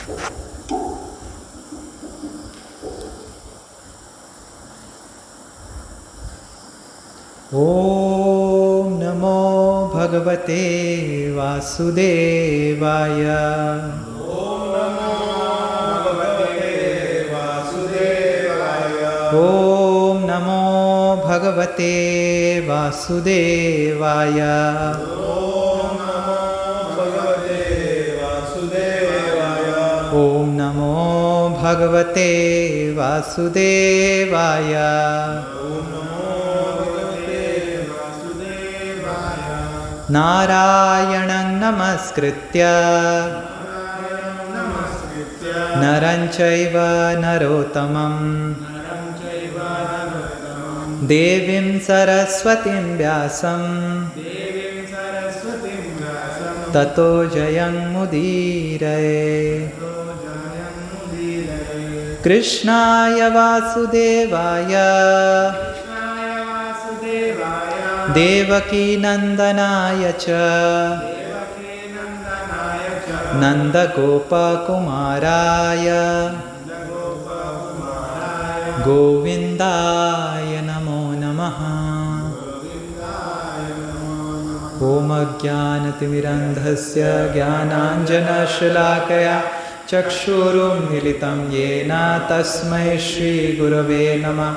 ओम नमो भगवते वासुदेवाय। ओम नमो भगवते वासुदेवाय। ओम नमो भगवते वासुदेवाय। ओम नमो भगवते वासुदेवाय। ओम नमो भगवते वासुदेवाय। नारायणं नमस्कृत्य नरं चैव नरोत्तमं देवीं सरस्वतीं व्यासं ततो जयमुदीरये। कृष्णाय वासुदेवाय देवकी नंदनाय च नंदगोपकुमाराय गोविंदाय नमो नमः। ओम अज्ञानतिमिरन्धस्य ज्ञानाञ्जनशलाकया चक्षुरुन्मीलितं येन तस्मै श्रीगुरवे नमः।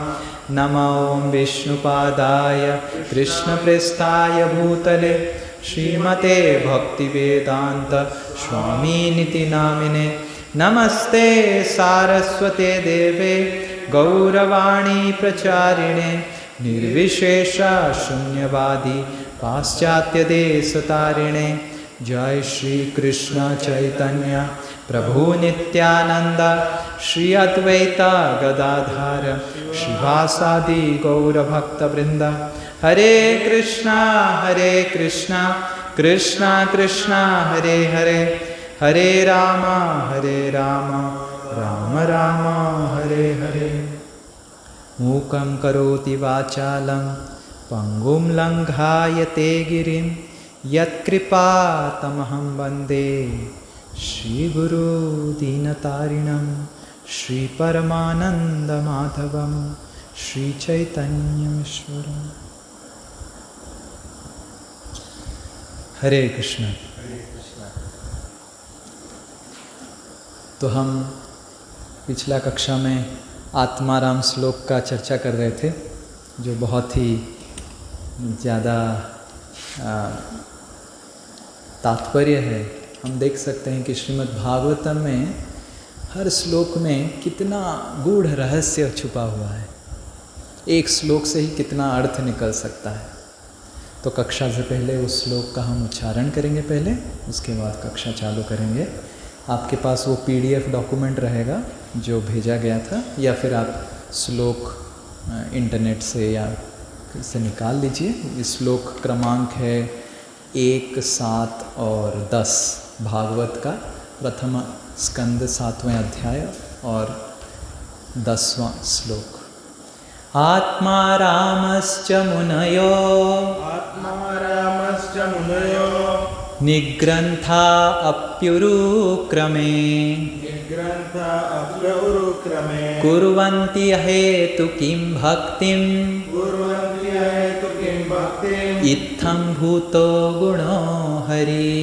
नमो विष्णुपादाय कृष्णप्रेष्ठाय भूतले श्रीमते भक्तिवेदांत स्वामिनिति नामिने। नमस्ते सारस्वते देवे गौरवाणी प्रचारिणे निर्विशेष शून्यवादी पाश्चात्यदेशतारिणे। जय श्री कृष्ण चैतन्य प्रभु नित्यानंद श्री अद्वैता गदाधर श्रीवासादि गौरभक्तवृंद। हरे कृष्णा कृष्णा कृष्णा हरे हरे, हरे राम राम राम हरे हरे। मूकं करोति वाचालं पंगुं लंघायते गिरिं यत्कृपातमहं वन्दे श्रीगुरु दीनतारिणं श्रीपरमानन्दमाधवं श्रीचैतन्यमीश्वरम्। हरे कृष्ण। तो हम पिछला कक्षा में आत्माराम श्लोक का चर्चा कर रहे थे, जो बहुत ही ज़्यादा तात्पर्य है। हम देख सकते हैं कि श्रीमद् भागवतम में हर श्लोक में कितना गूढ़ रहस्य छुपा हुआ है। एक श्लोक से ही कितना अर्थ निकल सकता है। तो कक्षा से पहले उस श्लोक का हम उच्चारण करेंगे पहले, उसके बाद कक्षा चालू करेंगे। आपके पास वो PDF डॉक्यूमेंट रहेगा जो भेजा गया था, या फिर आप श्लोक इंटरनेट से या से निकाल लीजिए। इस श्लोक क्रमांक है 1, 7 और 10 भागवत का प्रथम स्कंद 7वें अध्याय और 10वां श्लोक। आत्मा रामश्च मुनयो निग्रन्था अप्युरुक्रमे कुर्वन्ति हेतु किं भक्तिं इत्थं भूतो गुणो हरि।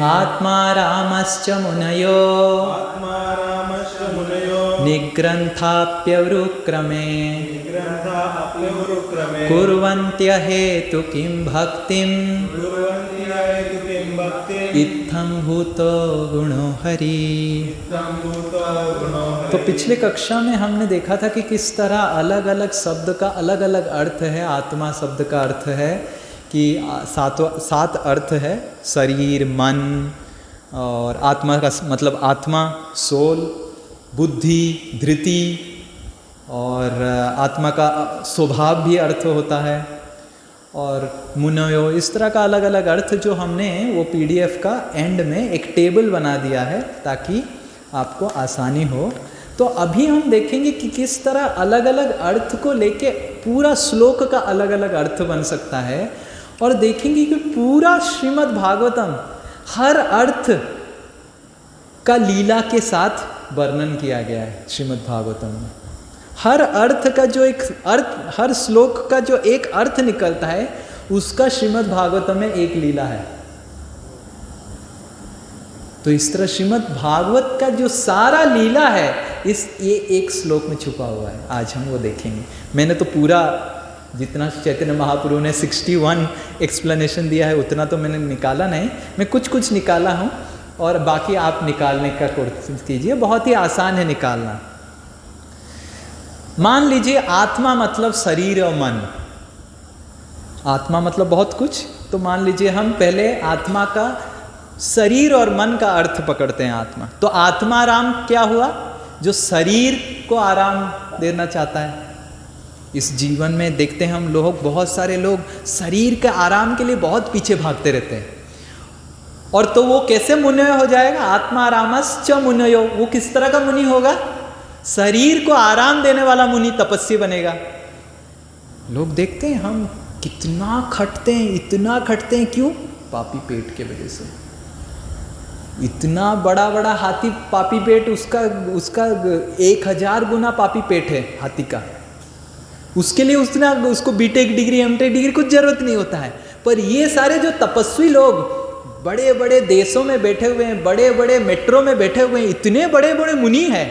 आत्मा रामश्च मुनयो निग्रन्थाप्यवरुक्रमे कुर्वन्त्य हेतु किं भक्तिं इत्थं भूतो गुणो हरि। तो पिछले कक्षा में हमने देखा था कि किस तरह अलग अलग शब्द का अलग अलग अर्थ है। आत्मा शब्द का अर्थ है कि 7 अर्थ है, शरीर, मन, और आत्मा का मतलब आत्मा, सोल, बुद्धि, धृति, और आत्मा का स्वभाव भी अर्थ होता है, और मुनयो, इस तरह का अलग अलग अर्थ जो हमने वो PDF का एंड में एक टेबल बना दिया है ताकि आपको आसानी हो। तो अभी हम देखेंगे कि किस तरह अलग अलग अर्थ को लेके पूरा श्लोक का अलग अलग अर्थ बन सकता है, और देखेंगे कि पूरा श्रीमद् भागवतम हर अर्थ का लीला के साथ वर्णन किया गया है श्रीमद् भागवतम में। हर अर्थ का जो एक अर्थ, हर श्लोक का जो एक अर्थ निकलता है उसका श्रीमद् भागवतम में एक लीला है। तो इस तरह श्रीमद् भागवत का जो सारा लीला है ये एक श्लोक में छुपा हुआ है। आज हम वो देखेंगे। मैंने तो पूरा जितना चैतन्य महाप्रभु ने 61 एक्सप्लेनेशन दिया है उतना तो मैंने निकाला नहीं, मैं कुछ कुछ निकाला हूँ और बाकी आप निकालने का कोशिश कीजिए। बहुत ही आसान है निकालना। मान लीजिए आत्मा मतलब शरीर और मन। आत्मा मतलब बहुत कुछ, तो मान लीजिए हम पहले आत्मा का शरीर और मन का अर्थ पकड़ते हैं। आत्मा तो आत्माराम क्या हुआ? जो शरीर को आराम देना चाहता है। इस जीवन में देखते हैं हम लोग, बहुत सारे लोग शरीर के आराम के लिए बहुत पीछे भागते रहते हैं। और तो वो कैसे मुनय हो जाएगा? आत्मारामश्च मुनयो। वो किस तरह का मुनि होगा? शरीर को आराम देने वाला मुनि, तपस्वी बनेगा। लोग देखते हैं हम कितना खटते हैं, इतना खटते हैं। क्यों? पापी पेट के वजह से। इतना बड़ा बड़ा हाथी पापी पेट, उसका 1000 गुना पापी पेट है हाथी का। उसके लिए उसको बीटेक डिग्री, एमटेक डिग्री कुछ जरूरत नहीं होता है। पर ये सारे जो तपस्वी लोग बड़े बड़े देशों में बैठे हुए हैं, बड़े बड़े मेट्रो में बैठे हुए हैं, इतने बड़े बड़े मुनि हैं,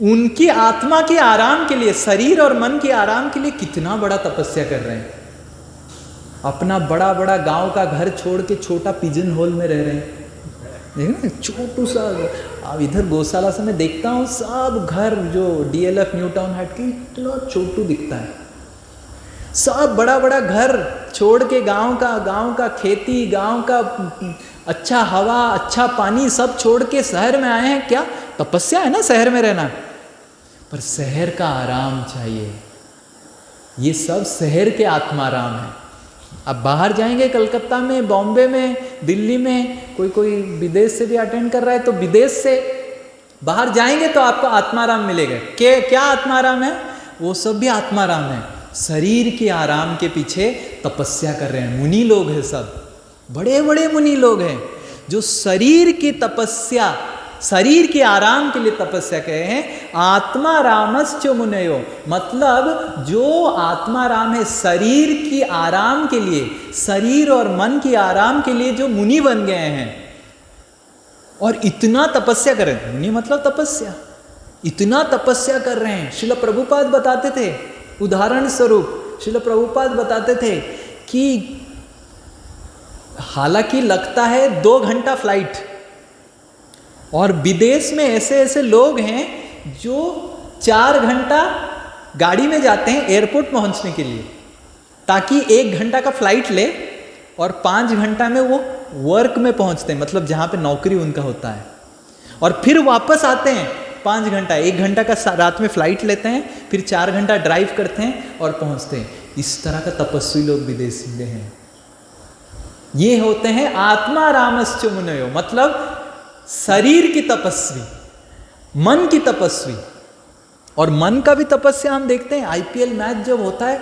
उनकी आत्मा के आराम के लिए, शरीर और मन के आराम के लिए कितना बड़ा तपस्या कर रहे हैं। अपना बड़ा बड़ा गांव का घर छोड़ के छोटा पिजन होल में रह रहे हैं। देखना छोटू सा। अब इधर गौशाला से मैं देखता हूँ सब घर जो DLF न्यू टाउन हाट के इतना छोटू दिखता है। सब बड़ा बड़ा घर छोड़ के गांव का खेती, गांव का अच्छा हवा, अच्छा पानी सब छोड़ के शहर में आए हैं। क्या तपस्या है ना शहर में रहना, पर शहर का आराम चाहिए। ये सब शहर के आत्माराम है। अब बाहर जाएंगे, कलकत्ता में, बॉम्बे में, दिल्ली में, कोई विदेश से भी अटेंड कर रहा है तो विदेश से बाहर जाएंगे तो आपको आत्माराम मिलेगा। क्या आत्माराम है? वो सब भी आत्माराम है। शरीर के आराम के पीछे तपस्या कर रहे हैं मुनि लोग हैं। सब बड़े बड़े मुनि लोग हैं जो शरीर की तपस्या, शरीर के आराम के लिए तपस्या कर रहे हैं। आत्मारामश्च मुनयो, मतलब जो आत्माराम है शरीर की आराम के लिए, शरीर और मन की आराम के लिए जो मुनि बन गए हैं और इतना तपस्या कर रहे हैं। मुनि मतलब तपस्या, इतना तपस्या कर रहे हैं। श्रील प्रभुपाद बताते थे, उदाहरण स्वरूप श्रील प्रभुपाद बताते थे कि हालांकि लगता है 2 घंटा फ्लाइट, और विदेश में ऐसे ऐसे लोग हैं जो 4 घंटा गाड़ी में जाते हैं एयरपोर्ट पहुंचने के लिए, ताकि 1 घंटा का फ्लाइट ले और 5 घंटा में वो वर्क में पहुंचते हैं, मतलब जहाँ पे नौकरी उनका होता है, और फिर वापस आते हैं 5 घंटा, 1 घंटा का रात में फ्लाइट लेते हैं, फिर 4 घंटा ड्राइव करते हैं और पहुंचते हैं। इस तरह का तपस्वी लोग विदेशी में हैं। ये होते हैं आत्मारामश्च मुनयो, मतलब शरीर की तपस्वी, मन की तपस्वी। और मन का भी तपस्या हम देखते हैं। IPL मैच जब होता है,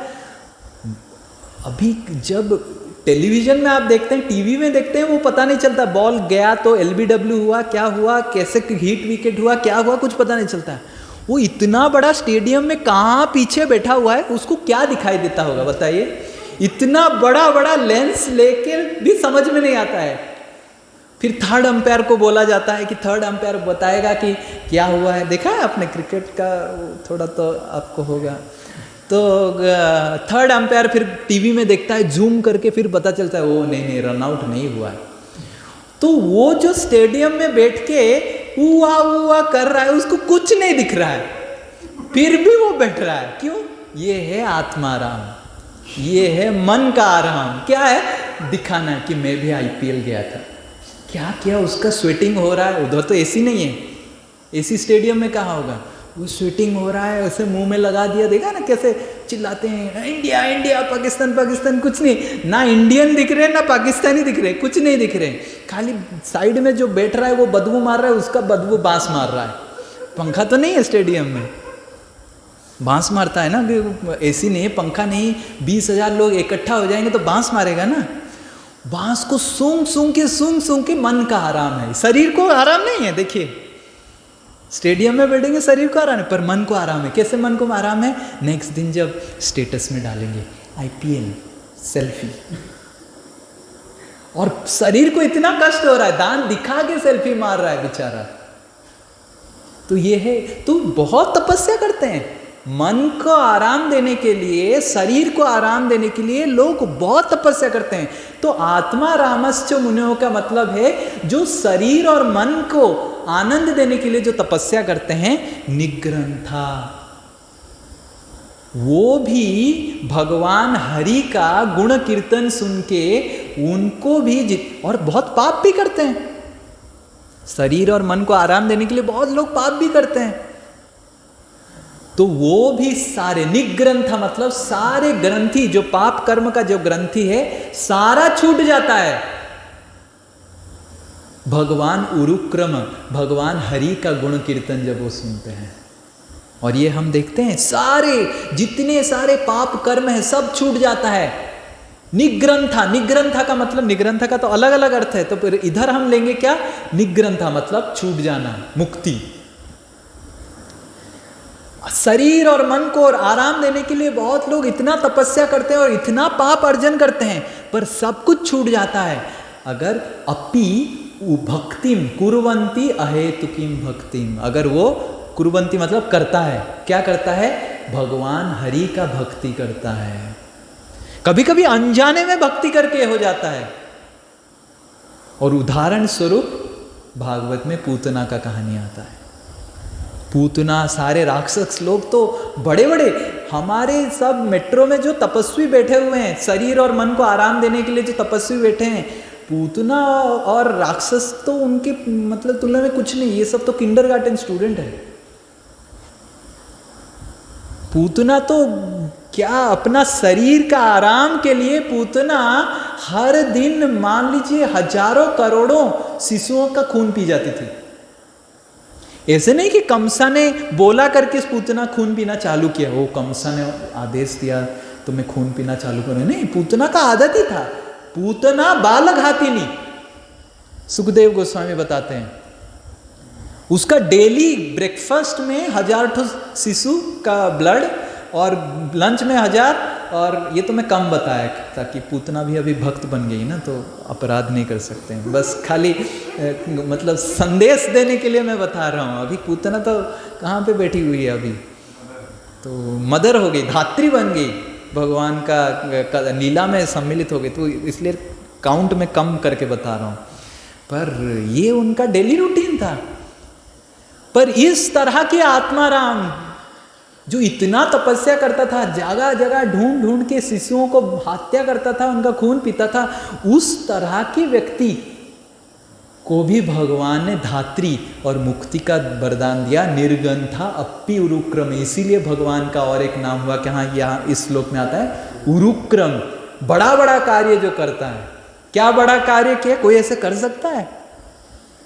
अभी जब टेलीविजन में आप देखते हैं, टीवी में देखते हैं, वो पता नहीं चलता। बॉल गया तो LBW हुआ, क्या हुआ, कैसे हिट विकेट हुआ, क्या हुआ, कुछ पता नहीं चलता है। वो इतना बड़ा स्टेडियम में कहाँ पीछे बैठा हुआ है, उसको क्या दिखाई देता होगा बताइए। इतना बड़ा बड़ा लेंस लेकर भी समझ में नहीं आता है। फिर थर्ड अंपायर को बोला जाता है कि थर्ड अंपायर बताएगा कि क्या हुआ है। देखा है आपने क्रिकेट का, थोड़ा तो आपको होगा। तो थर्ड अंपायर फिर टीवी में देखता है, जूम करके फिर पता चलता है वो नहीं रन आउट नहीं हुआ है। तो वो जो स्टेडियम में बैठ के हुआ हुआ कर रहा है, उसको कुछ नहीं दिख रहा है, फिर भी वो बैठ रहा है। क्यों? ये है आत्माराम, ये है मन का आराम। क्या है? दिखाना कि मैं भी IPL गया था। क्या किया? उसका स्वेटिंग हो रहा है। उधर तो AC नहीं है, AC स्टेडियम में कहाँ होगा। वो स्वेटिंग हो रहा है, उसे मुंह में लगा दिया। देखा ना कैसे चिल्लाते हैं, इंडिया इंडिया, पाकिस्तान पाकिस्तान। कुछ नहीं, ना इंडियन दिख रहे ना पाकिस्तानी दिख रहे, कुछ नहीं दिख रहे। खाली साइड में जो बैठ रहा है वो बदबू मार रहा है, उसका बदबू बांस मार रहा है। पंखा तो नहीं है स्टेडियम में, बांस मारता है ना। AC नहीं है, पंखा नहीं, 20,000 लोग इकट्ठा हो जाएंगे तो बांस मारेगा ना। बांस को सूंघ सूंघ के मन का आराम है, शरीर को आराम नहीं है। देखिए स्टेडियम में बैठेंगे शरीर को आराम है, पर मन को आराम है। कैसे मन को आराम है? नेक्स्ट दिन जब स्टेटस में डालेंगे IPL सेल्फी, और शरीर को इतना कष्ट हो रहा है, दांत दिखा के सेल्फी मार रहा है बेचारा। तो ये है, तो बहुत तपस्या करते हैं मन को आराम देने के लिए, शरीर को आराम देने के लिए लोग बहुत तपस्या करते हैं। तो आत्मा रामश्च मुनियों का मतलब है जो शरीर और मन को आनंद देने के लिए जो तपस्या करते हैं, निग्रंथा, वो भी भगवान हरि का गुण कीर्तन सुन के उनको भी और बहुत पाप भी करते हैं। शरीर और मन को आराम देने के लिए बहुत लोग पाप भी करते हैं। तो वो भी सारे निग्रंथा मतलब सारे ग्रंथि, जो पाप कर्म का जो ग्रंथि है सारा छूट जाता है। भगवान उरुक्रम, भगवान हरि का गुण कीर्तन जब वो सुनते हैं, और ये हम देखते हैं सारे जितने सारे पाप कर्म है सब छूट जाता है। निग्रंथा, निग्रंथा का मतलब, निग्रंथा का तो अलग अलग अर्थ है, तो फिर इधर हम लेंगे क्या? निग्रंथा मतलब छूट जाना, मुक्ति। शरीर और मन को और आराम देने के लिए बहुत लोग इतना तपस्या करते हैं और इतना पाप अर्जन करते हैं, पर सब कुछ छूट जाता है अगर अपि भक्तिम कुर्वन्ति अहेतुकीम भक्तिम, अगर वो कुर्वन्ति मतलब करता है, क्या करता है? भगवान हरि का भक्ति करता है। कभी कभी अनजाने में भक्ति करके हो जाता है। और उदाहरण स्वरूप भागवत में पूतना का कहानी आता है। पूतना, सारे राक्षस लोग तो बड़े बड़े, हमारे सब मेट्रो में जो तपस्वी बैठे हुए हैं, शरीर और मन को आराम देने के लिए जो तपस्वी बैठे हैं, पूतना और राक्षस तो उनके मतलब तुलना में कुछ नहीं। ये सब तो किंडरगार्टन स्टूडेंट है। पूतना तो क्या अपना शरीर का आराम के लिए पूतना हर दिन मान लीजिए हजारों करोड़ों शिशुओं का खून पी जाती थी। ऐसे नहीं कि कंसा ने बोला करके पूतना खून पीना चालू किया, वो कंसा ने आदेश दिया तो मैं खून पीना चालू करूं, नहीं, पूतना का आदत ही था। पूतना बाल घातिनी, सुखदेव गोस्वामी बताते हैं, उसका डेली ब्रेकफास्ट में 1000 शिशु का ब्लड और लंच में 1000, और ये तो मैं कम बताया ताकि पूतना भी अभी भक्त बन गई ना, तो अपराध नहीं कर सकते हैं, बस खाली मतलब संदेश देने के लिए मैं बता रहा हूँ। अभी पूतना तो कहाँ पे बैठी हुई है, अभी तो मदर हो गई, धात्री बन गई, भगवान का लीला में सम्मिलित हो गई, तो इसलिए काउंट में कम करके बता रहा हूँ। पर ये उनका डेली रूटीन था। पर इस तरह के आत्माराम जो इतना तपस्या करता था, जगह जगह ढूंढ ढूंढ के शिशुओं को हत्या करता था, उनका खून पीता था, उस तरह के व्यक्ति को भी भगवान ने धात्री और मुक्ति का वरदान दिया, निर्गंथा अपि उरुक्रम। इसीलिए भगवान का और एक नाम हुआ कि हाँ, यहाँ इस श्लोक में आता है उरुक्रम, बड़ा बड़ा कार्य जो करता है। क्या बड़ा कार्य किया? कोई ऐसे कर सकता है?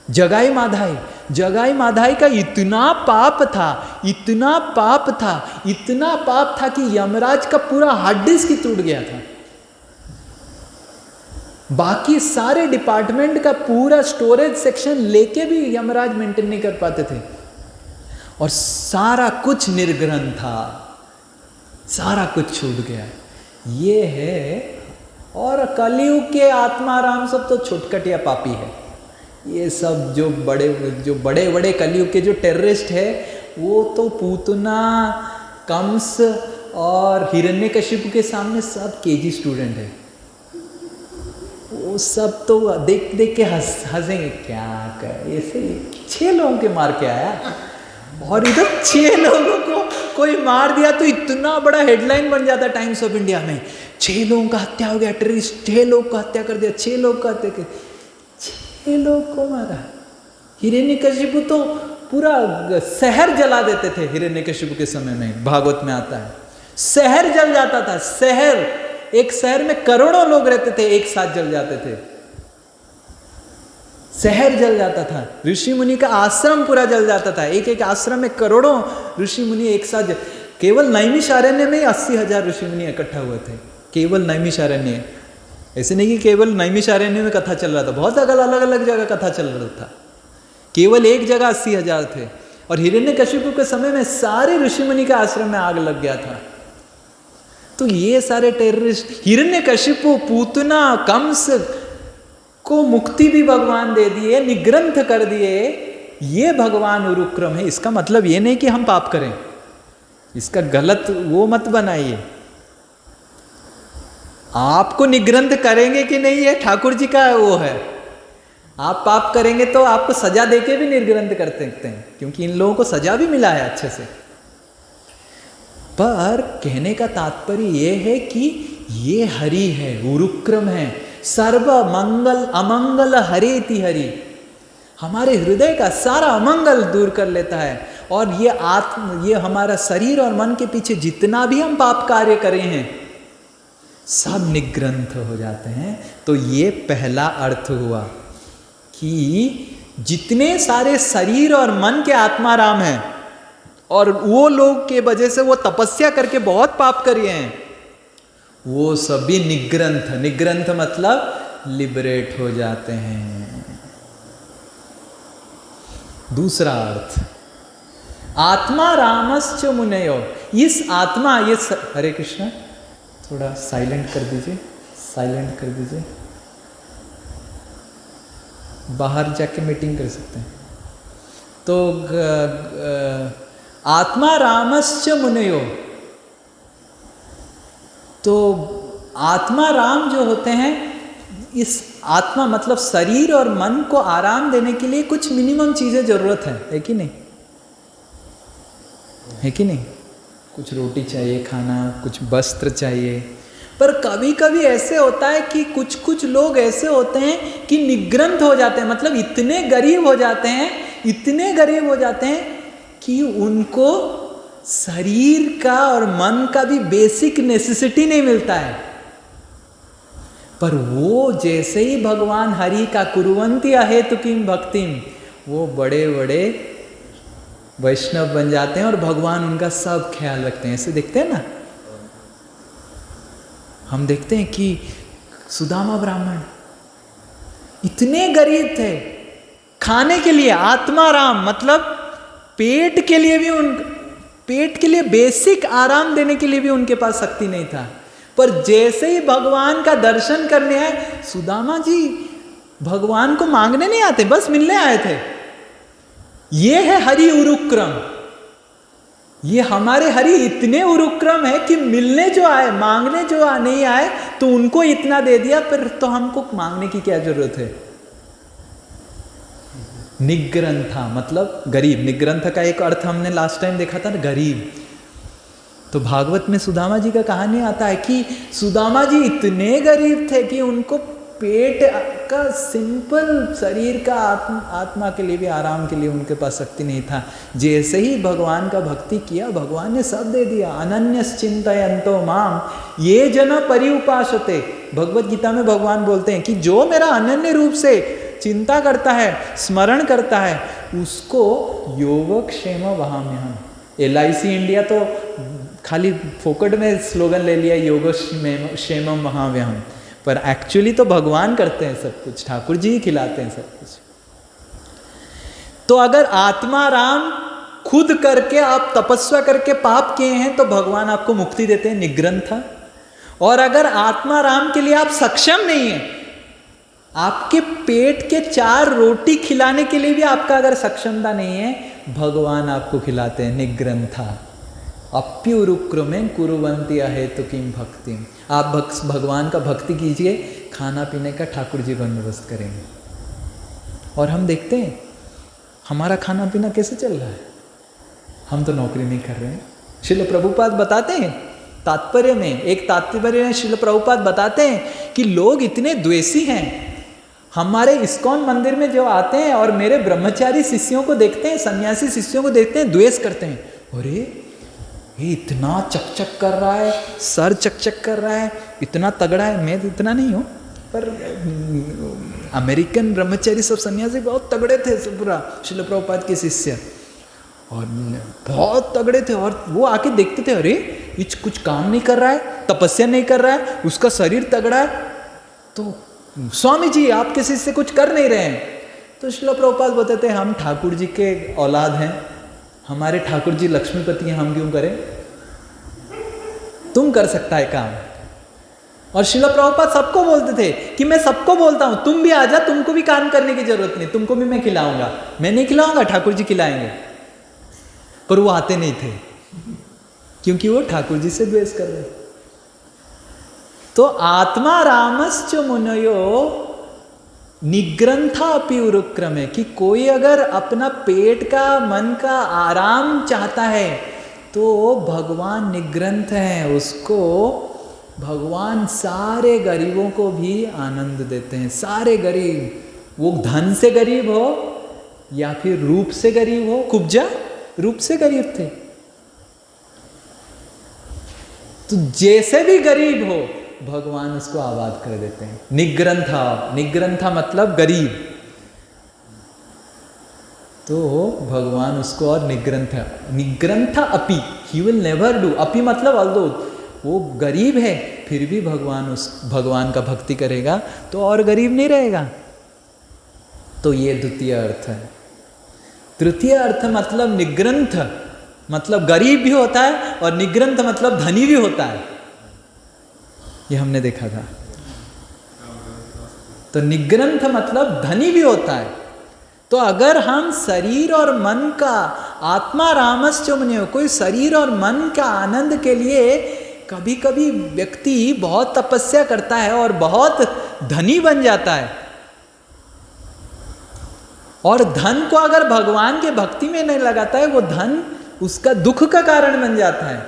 जगाई माधाई, जगाई माधाई का इतना पाप था, इतना पाप था, इतना पाप था कि यमराज का पूरा हार्ड डिस्क ही टूट गया था। बाकी सारे डिपार्टमेंट का पूरा स्टोरेज सेक्शन लेके भी यमराज मेंटेन नहीं कर पाते थे, और सारा कुछ निर्ग्रहण था, सारा कुछ छूट गया। ये है। और कलयुग के आत्माराम सब तो छुटकटिया पापी है। ये सब जो बड़े बड़े कलयुग के जो टेररिस्ट है, वो तो पूतना, कंस और हिरण्यकशिपु के सामने सब केजी स्टूडेंट है। वो सब तो देख देख के हंसेंगे, क्या कर, ऐसे 6 लोगों के मार के आया, और इधर 6 लोगों को कोई मार दिया तो इतना बड़ा हेडलाइन बन जाता टाइम्स ऑफ इंडिया में, 6 लोगों का हत्या हो गया, टेररिस्ट 6 लोग का हत्या कर दिया, 6 लोग का हत्या कर, 6 लोग को मारा। हिरण्यकशिपु तो पूरा शहर जला देते थे हिरण्यकशिपु के समय में, भागवत में आता है, शहर जल जाता था। शहर, एक शहर में करोड़ों लोग रहते थे, एक साथ जल जाते थे, शहर जल जाता था। ऋषि मुनि का आश्रम पूरा जल जाता था, एक एक आश्रम में करोड़ों ऋषि मुनि एक साथ। केवल नैमिषारण्य में 80,000 ऋषि मुनि इकट्ठा हुए थे, केवल नैमिषारण्य। ऐसे नहीं कि केवल नैमिषारण्य में कथा चल रहा था, बहुत अलग अलग जगह कथा चल रहा था। केवल एक जगह 80,000 थे, और हिरण्यकशिपु के समय में सारे ऋषिमुनि के आश्रम में आग लग गया था। तो ये सारे टेररिस्ट, हिरण्यकशिपु, पूतना, कंस को मुक्ति भी भगवान दे दिए, निग्रंथ कर दिए, ये भगवान उरुक्रम है। इसका मतलब ये नहीं कि हम पाप करें, इसका गलत वो मत बनाइए। आपको निग्रंथ करेंगे कि नहीं ये ठाकुर जी का वो है। आप पाप करेंगे तो आपको सजा देके भी निर्ग्रंथ कर सकते हैं, क्योंकि इन लोगों को सजा भी मिला है अच्छे से। पर कहने का तात्पर्य ये है कि ये हरि है, उरुक्रम है, सर्व मंगल अमंगल हरेति हरि, हमारे हृदय का सारा अमंगल दूर कर लेता है। और ये हमारा शरीर और मन के पीछे जितना भी हम पाप कार्य करे हैं सब निग्रंथ हो जाते हैं। तो ये पहला अर्थ हुआ कि जितने सारे शरीर और मन के आत्माराम हैं और वो लोग के वजह से वो तपस्या करके बहुत पाप करे हैं, वो सभी निग्रंथ, निग्रंथ मतलब लिबरेट हो जाते हैं। दूसरा अर्थ, आत्मा रामश्च मुनयो, इस आत्मा, ये हरे कृष्ण, थोड़ा साइलेंट कर दीजिए, साइलेंट कर दीजिए, बाहर जाके मीटिंग कर सकते हैं। तो आत्मा रामश्च मुनयो, तो आत्मा राम जो होते हैं, इस आत्मा मतलब शरीर और मन को आराम देने के लिए कुछ मिनिमम चीजें जरूरत है कि नहीं? है कि नहीं? कुछ रोटी चाहिए खाना, कुछ वस्त्र चाहिए। पर कभी कभी ऐसे होता है कि कुछ कुछ लोग ऐसे होते हैं कि निग्रंथ हो जाते हैं, मतलब इतने गरीब हो जाते हैं, इतने गरीब हो जाते हैं कि उनको शरीर का और मन का भी बेसिक नेसेसिटी नहीं मिलता है। पर वो जैसे ही भगवान हरि का कुरुवंती अहेतु किम भक्तिम, वो बड़े बड़े वैष्णव बन जाते हैं और भगवान उनका सब ख्याल रखते हैं। ऐसे देखते हैं ना, हम देखते हैं कि सुदामा ब्राह्मण इतने गरीब थे, खाने के लिए आत्माराम मतलब पेट के लिए भी पेट के लिए बेसिक आराम देने के लिए भी उनके पास शक्ति नहीं था। पर जैसे ही भगवान का दर्शन करने आए, सुदामा जी भगवान को मांगने नहीं आते, बस मिलने आए थे। ये है हरि उरुक्रम। ये हमारे हरि इतने उरुक्रम है कि मिलने जो आए, मांगने जो नहीं आए, तो उनको इतना दे दिया, फिर तो हमको मांगने की क्या जरूरत है। निग्रंथा मतलब गरीब। निग्रंथ का एक अर्थ हमने लास्ट टाइम देखा था ना, गरीब। तो भागवत में सुदामा जी का कहानी आता है कि सुदामा जी इतने गरीब थे कि उनको पेट का सिंपल शरीर का आत्मा के लिए भी आराम के लिए उनके पास शक्ति नहीं था। जैसे ही भगवान का भक्ति किया, भगवान ने सब दे दिया। अनन्यश्चिन्तयन्तो माम ये जन परिउपासते, भगवत गीता में भगवान बोलते हैं कि जो मेरा अनन्य रूप से चिंता करता है, स्मरण करता है, उसको योगक्षेम वहाम्यहम्। LIC इंडिया तो खाली फोकट में स्लोगन ले लिया, योगक्षेमम वहाम्यहम्, पर एक्चुअली तो भगवान करते हैं सब कुछ, ठाकुर जी ही खिलाते हैं सब कुछ। तो अगर आत्मा राम खुद करके आप तपस्या करके पाप किए हैं तो भगवान आपको मुक्ति देते हैं, निग्रंथ। और अगर आत्मा राम के लिए आप सक्षम नहीं है, आपके पेट के 4 रोटी खिलाने के लिए भी आपका अगर सक्षमता नहीं है, भगवान आपको खिलाते हैं, निग्रंथा। अप्युरुक्रमेण कुरुवन्ति अहेतु किम भक्तिम। आप भगवान का भक्ति कीजिए, खाना पीने का ठाकुर जी बंदोबस्त करेंगे। और हम देखते हैं हमारा खाना पीना कैसे चल रहा है। हम तो नौकरी नहीं कर रहे हैं। श्रील प्रभुपाद बताते हैं तात्पर्य में, एक तात्पर्य में श्रील प्रभुपाद बताते हैं कि लोग इतने द्वेषी हैं। हमारे इस्कॉन मंदिर में जो आते हैं और मेरे ब्रह्मचारी शिष्यों को देखते हैं, सन्यासी शिष्यों को देखते हैं, द्वेष करते हैं। अरे ये इतना चकचक कर रहा है, सर चकचक कर रहा है, इतना तगड़ा है। मैं तो इतना नहीं हूँ, पर अमेरिकन ब्रह्मचारी सब सन्यासी बहुत तगड़े थे, सब पूरा श्रील प्रभुपाद के शिष्य, और बहुत तगड़े थे। और वो आके देखते थे, अरे ये कुछ काम नहीं कर रहा है, तपस्या नहीं कर रहा है, उसका शरीर तगड़ा है। तो स्वामी जी आप किसी से कुछ कर नहीं रहे हैं। तो श्रील प्रभुपाद बोलते थे हम ठाकुर जी के औलाद हैं, हमारे ठाकुर जी लक्ष्मीपति हैं, हम क्यों करें, तुम कर सकता है काम। और श्रील प्रभुपाद सबको बोलते थे कि मैं सबको बोलता हूं तुम भी आ जा, तुमको भी काम करने की जरूरत नहीं, तुमको भी मैं खिलाऊंगा। मैं नहीं खिलाऊंगा, ठाकुर जी खिलाएंगे। पर वो आते नहीं थे क्योंकि वो ठाकुर जी से द्वेष कर रहे। तो आत्मा रामश्च मुनयो निग्रंथा अपि उरुक्रमे, कि कोई अगर अपना पेट का मन का आराम चाहता है तो भगवान निग्रंथ है, उसको भगवान सारे गरीबों को भी आनंद देते हैं। सारे गरीब, वो धन से गरीब हो या फिर रूप से गरीब हो, कुब्जा रूप से गरीब थे, तो जैसे भी गरीब हो भगवान उसको आबाद कर देते हैं। निग्रंथा, निग्रंथा मतलब गरीब, तो भगवान उसको और निग्रंथा अपि, ही विल नेवर डू, अपि मतलब ऑल्दो वो गरीब है फिर भी भगवान का भक्ति करेगा तो और गरीब नहीं रहेगा। तो ये द्वितीय अर्थ है। तृतीय अर्थ मतलब निग्रंथ मतलब गरीब भी होता है और निग्रंथ मतलब धनी भी होता है, ये हमने देखा था। तो निग्रंथ मतलब धनी भी होता है। तो अगर हम शरीर और मन का आत्मा रामश्च मुनयो, कोई शरीर और मन का आनंद के लिए कभी कभी व्यक्ति बहुत तपस्या करता है और बहुत धनी बन जाता है, और धन को अगर भगवान के भक्ति में नहीं लगाता है वो धन उसका दुख का कारण बन जाता है।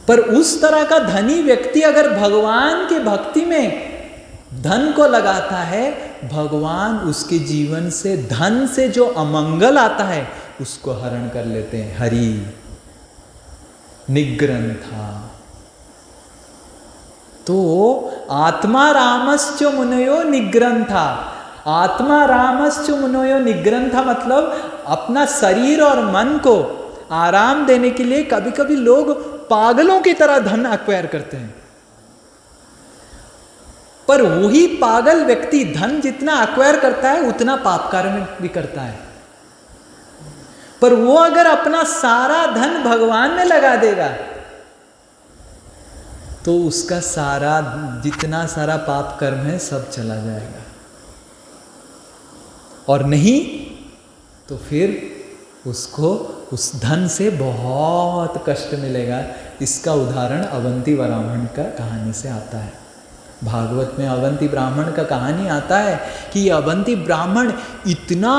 पर उस तरह का धनी व्यक्ति अगर भगवान के भक्ति में धन को लगाता है, भगवान उसके जीवन से धन से जो अमंगल आता है उसको हरण कर लेते हैं। हरि निग्रंथा। तो आत्मा रामश्च मुनयो निग्रंथा, आत्मा रामश्च मुनयो निग्रंथा मतलब अपना शरीर और मन को आराम देने के लिए कभी कभी लोग पागलों की तरह धन एक्वायर करते हैं। पर वही पागल व्यक्ति धन जितना एक्वायर करता है उतना पाप कर्म भी करता है। पर वो अगर अपना सारा धन भगवान में लगा देगा तो उसका सारा जितना सारा पाप कर्म है सब चला जाएगा, और नहीं तो फिर उसको उस धन से बहुत कष्ट मिलेगा। इसका उदाहरण अवंती ब्राह्मण का कहानी से आता है। भागवत में अवंती ब्राह्मण का कहानी आता है कि अवंती ब्राह्मण इतना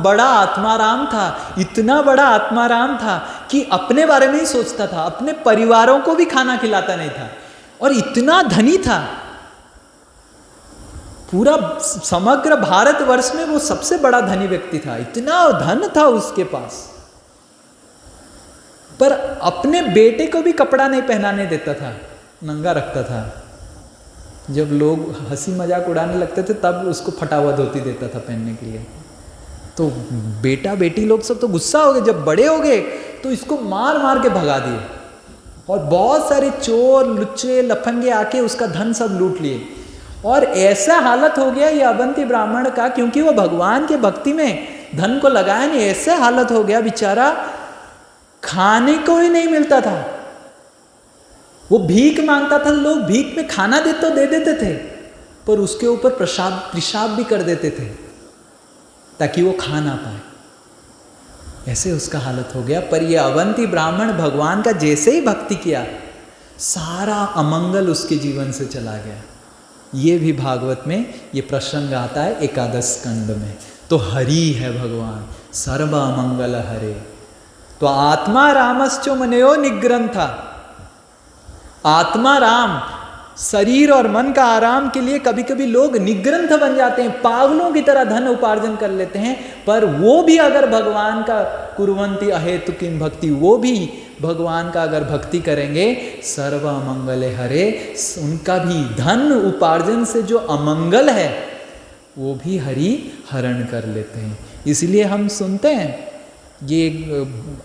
बड़ा आत्माराम था, इतना बड़ा आत्माराम था कि अपने बारे में ही सोचता था, अपने परिवारों को भी खाना खिलाता नहीं था, और इतना धनी था। पूरा समग्र भारतवर्ष में वो सबसे बड़ा धनी व्यक्ति था, इतना धन था उसके पास। पर अपने बेटे को भी कपड़ा नहीं पहनाने देता था, नंगा रखता था। जब लोग हंसी मजाक उड़ाने लगते थे तब उसको फटा हुआ धोती देता था पहनने के लिए। तो बेटा बेटी लोग सब तो गुस्सा हो गए, जब बड़े हो गए तो इसको मार मार के भगा दिए, और बहुत सारे चोर लुच्चे लफंगे आके उसका धन सब लूट लिए। और ऐसा हालत हो गया ये अवंती ब्राह्मण का, क्योंकि वो भगवान के भक्ति में धन को लगाया नहीं, ऐसा हालत हो गया बेचारा खाने को ही नहीं मिलता था। वो भीख मांगता था, लोग भीख में खाना दे तो दे देते थे, पर उसके ऊपर पेशाब भी कर देते थे ताकि वो खा ना पाए। ऐसे उसका हालत हो गया। पर ये अवंती ब्राह्मण भगवान का जैसे ही भक्ति किया सारा अमंगल उसके जीवन से चला गया। ये भी भागवत में ये प्रसंग आता है एकादश स्कंद में। तो हरि है भगवान, सर्व अमंगल हरे। तो आत्मा रामश्च मुनयो निग्रंथा, आत्मा राम शरीर और मन का आराम के लिए कभी कभी लोग निग्रंथ बन जाते हैं, पागलों की तरह धन उपार्जन कर लेते हैं। पर वो भी अगर भगवान का कुर्वन्ति अहेतु किम भक्ति, वो भी भगवान का अगर भक्ति करेंगे सर्व अमंगल हरे, उनका भी धन उपार्जन से जो अमंगल है वो भी हरि हरण कर लेते हैं। इसलिए हम सुनते हैं ये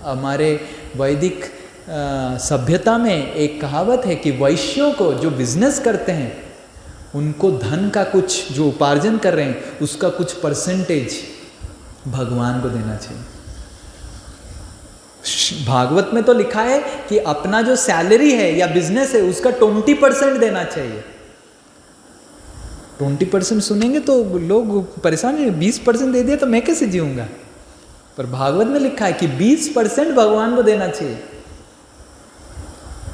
हमारे वैदिक सभ्यता में एक कहावत है कि वैश्यों को जो बिजनेस करते हैं उनको धन का कुछ जो उपार्जन कर रहे हैं उसका कुछ परसेंटेज भगवान को देना चाहिए। भागवत में तो लिखा है कि अपना जो सैलरी है या बिजनेस है उसका 20% देना चाहिए। 20% सुनेंगे तो लोग परेशान हैं, 20% दे दिया तो मैं कैसे जीऊंगा। पर भागवत में लिखा है कि 20% भगवान को देना चाहिए।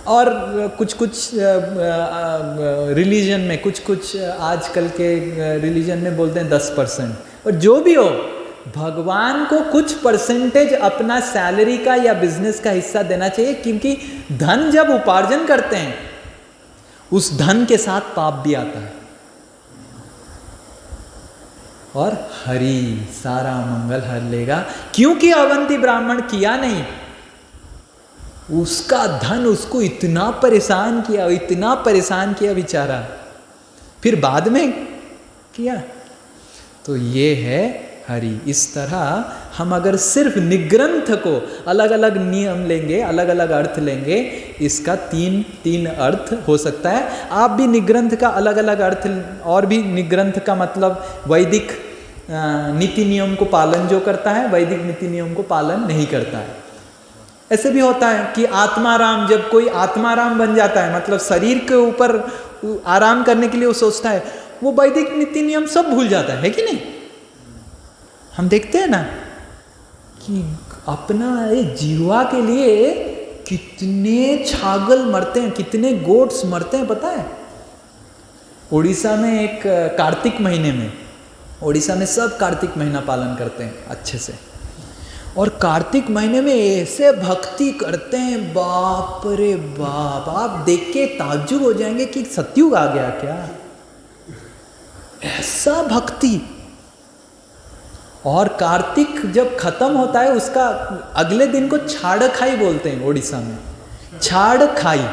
और कुछ कुछ रिलीजन में कुछ आजकल के रिलीजन में बोलते हैं 10%। और जो भी हो, भगवान को कुछ परसेंटेज अपना सैलरी का या बिजनेस का हिस्सा देना चाहिए, क्योंकि धन जब उपार्जन करते हैं उस धन के साथ पाप भी आता है। और हरि सारा मंगल हर लेगा, क्योंकि अवंती ब्राह्मण किया नहीं, उसका धन उसको इतना परेशान किया बेचारा, फिर बाद में किया। तो ये है हरि। इस तरह हम अगर सिर्फ निग्रंथ को अलग अलग नियम लेंगे, अलग अलग अर्थ लेंगे, इसका तीन अर्थ हो सकता है। आप भी निग्रंथ का अलग अलग अर्थ, और भी निग्रंथ का मतलब वैदिक नीति नियम को पालन जो करता है, वैदिक नीति नियम को पालन नहीं करता है। ऐसे भी होता है कि आत्माराम, जब कोई आत्माराम बन जाता है, मतलब शरीर के ऊपर आराम करने के लिए वो सोचता है, वो वैदिक नीति नियम सब भूल जाता है कि नहीं। हम देखते हैं ना कि अपना जीवा के लिए कितने छागल मरते हैं, कितने गोट्स मरते हैं, पता है। उड़ीसा में एक कार्तिक महीने में, उड़ीसा में सब कार्तिक महीना पालन करते हैं अच्छे से, और कार्तिक महीने में ऐसे भक्ति करते हैं, बाप रे बाप, आप देख के ताज्जुब हो जाएंगे कि सतयुग आ गया क्या, ऐसा भक्ति। और कार्तिक जब खत्म होता है उसका अगले दिन को छाड़ खाई बोलते हैं उड़ीसा में, छाड़ खाई।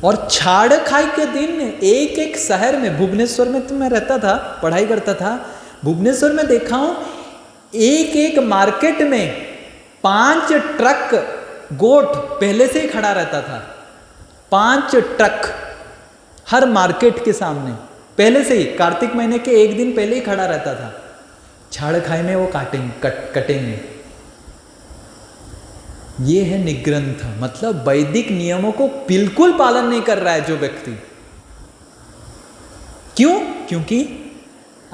और छाड़ खाई के दिन एक एक शहर में, भुवनेश्वर में तो मैं रहता था, पढ़ाई करता था, भुवनेश्वर में देखा हूं एक एक मार्केट में 5 ट्रक गोट पहले से ही खड़ा रहता था। 5 ट्रक हर मार्केट के सामने पहले से ही, कार्तिक महीने के एक दिन पहले ही खड़ा रहता था। छाड़ खाई में वो कटेंगे। ये है निग्रंथ, मतलब वैदिक नियमों को बिल्कुल पालन नहीं कर रहा है जो व्यक्ति। क्यों? क्योंकि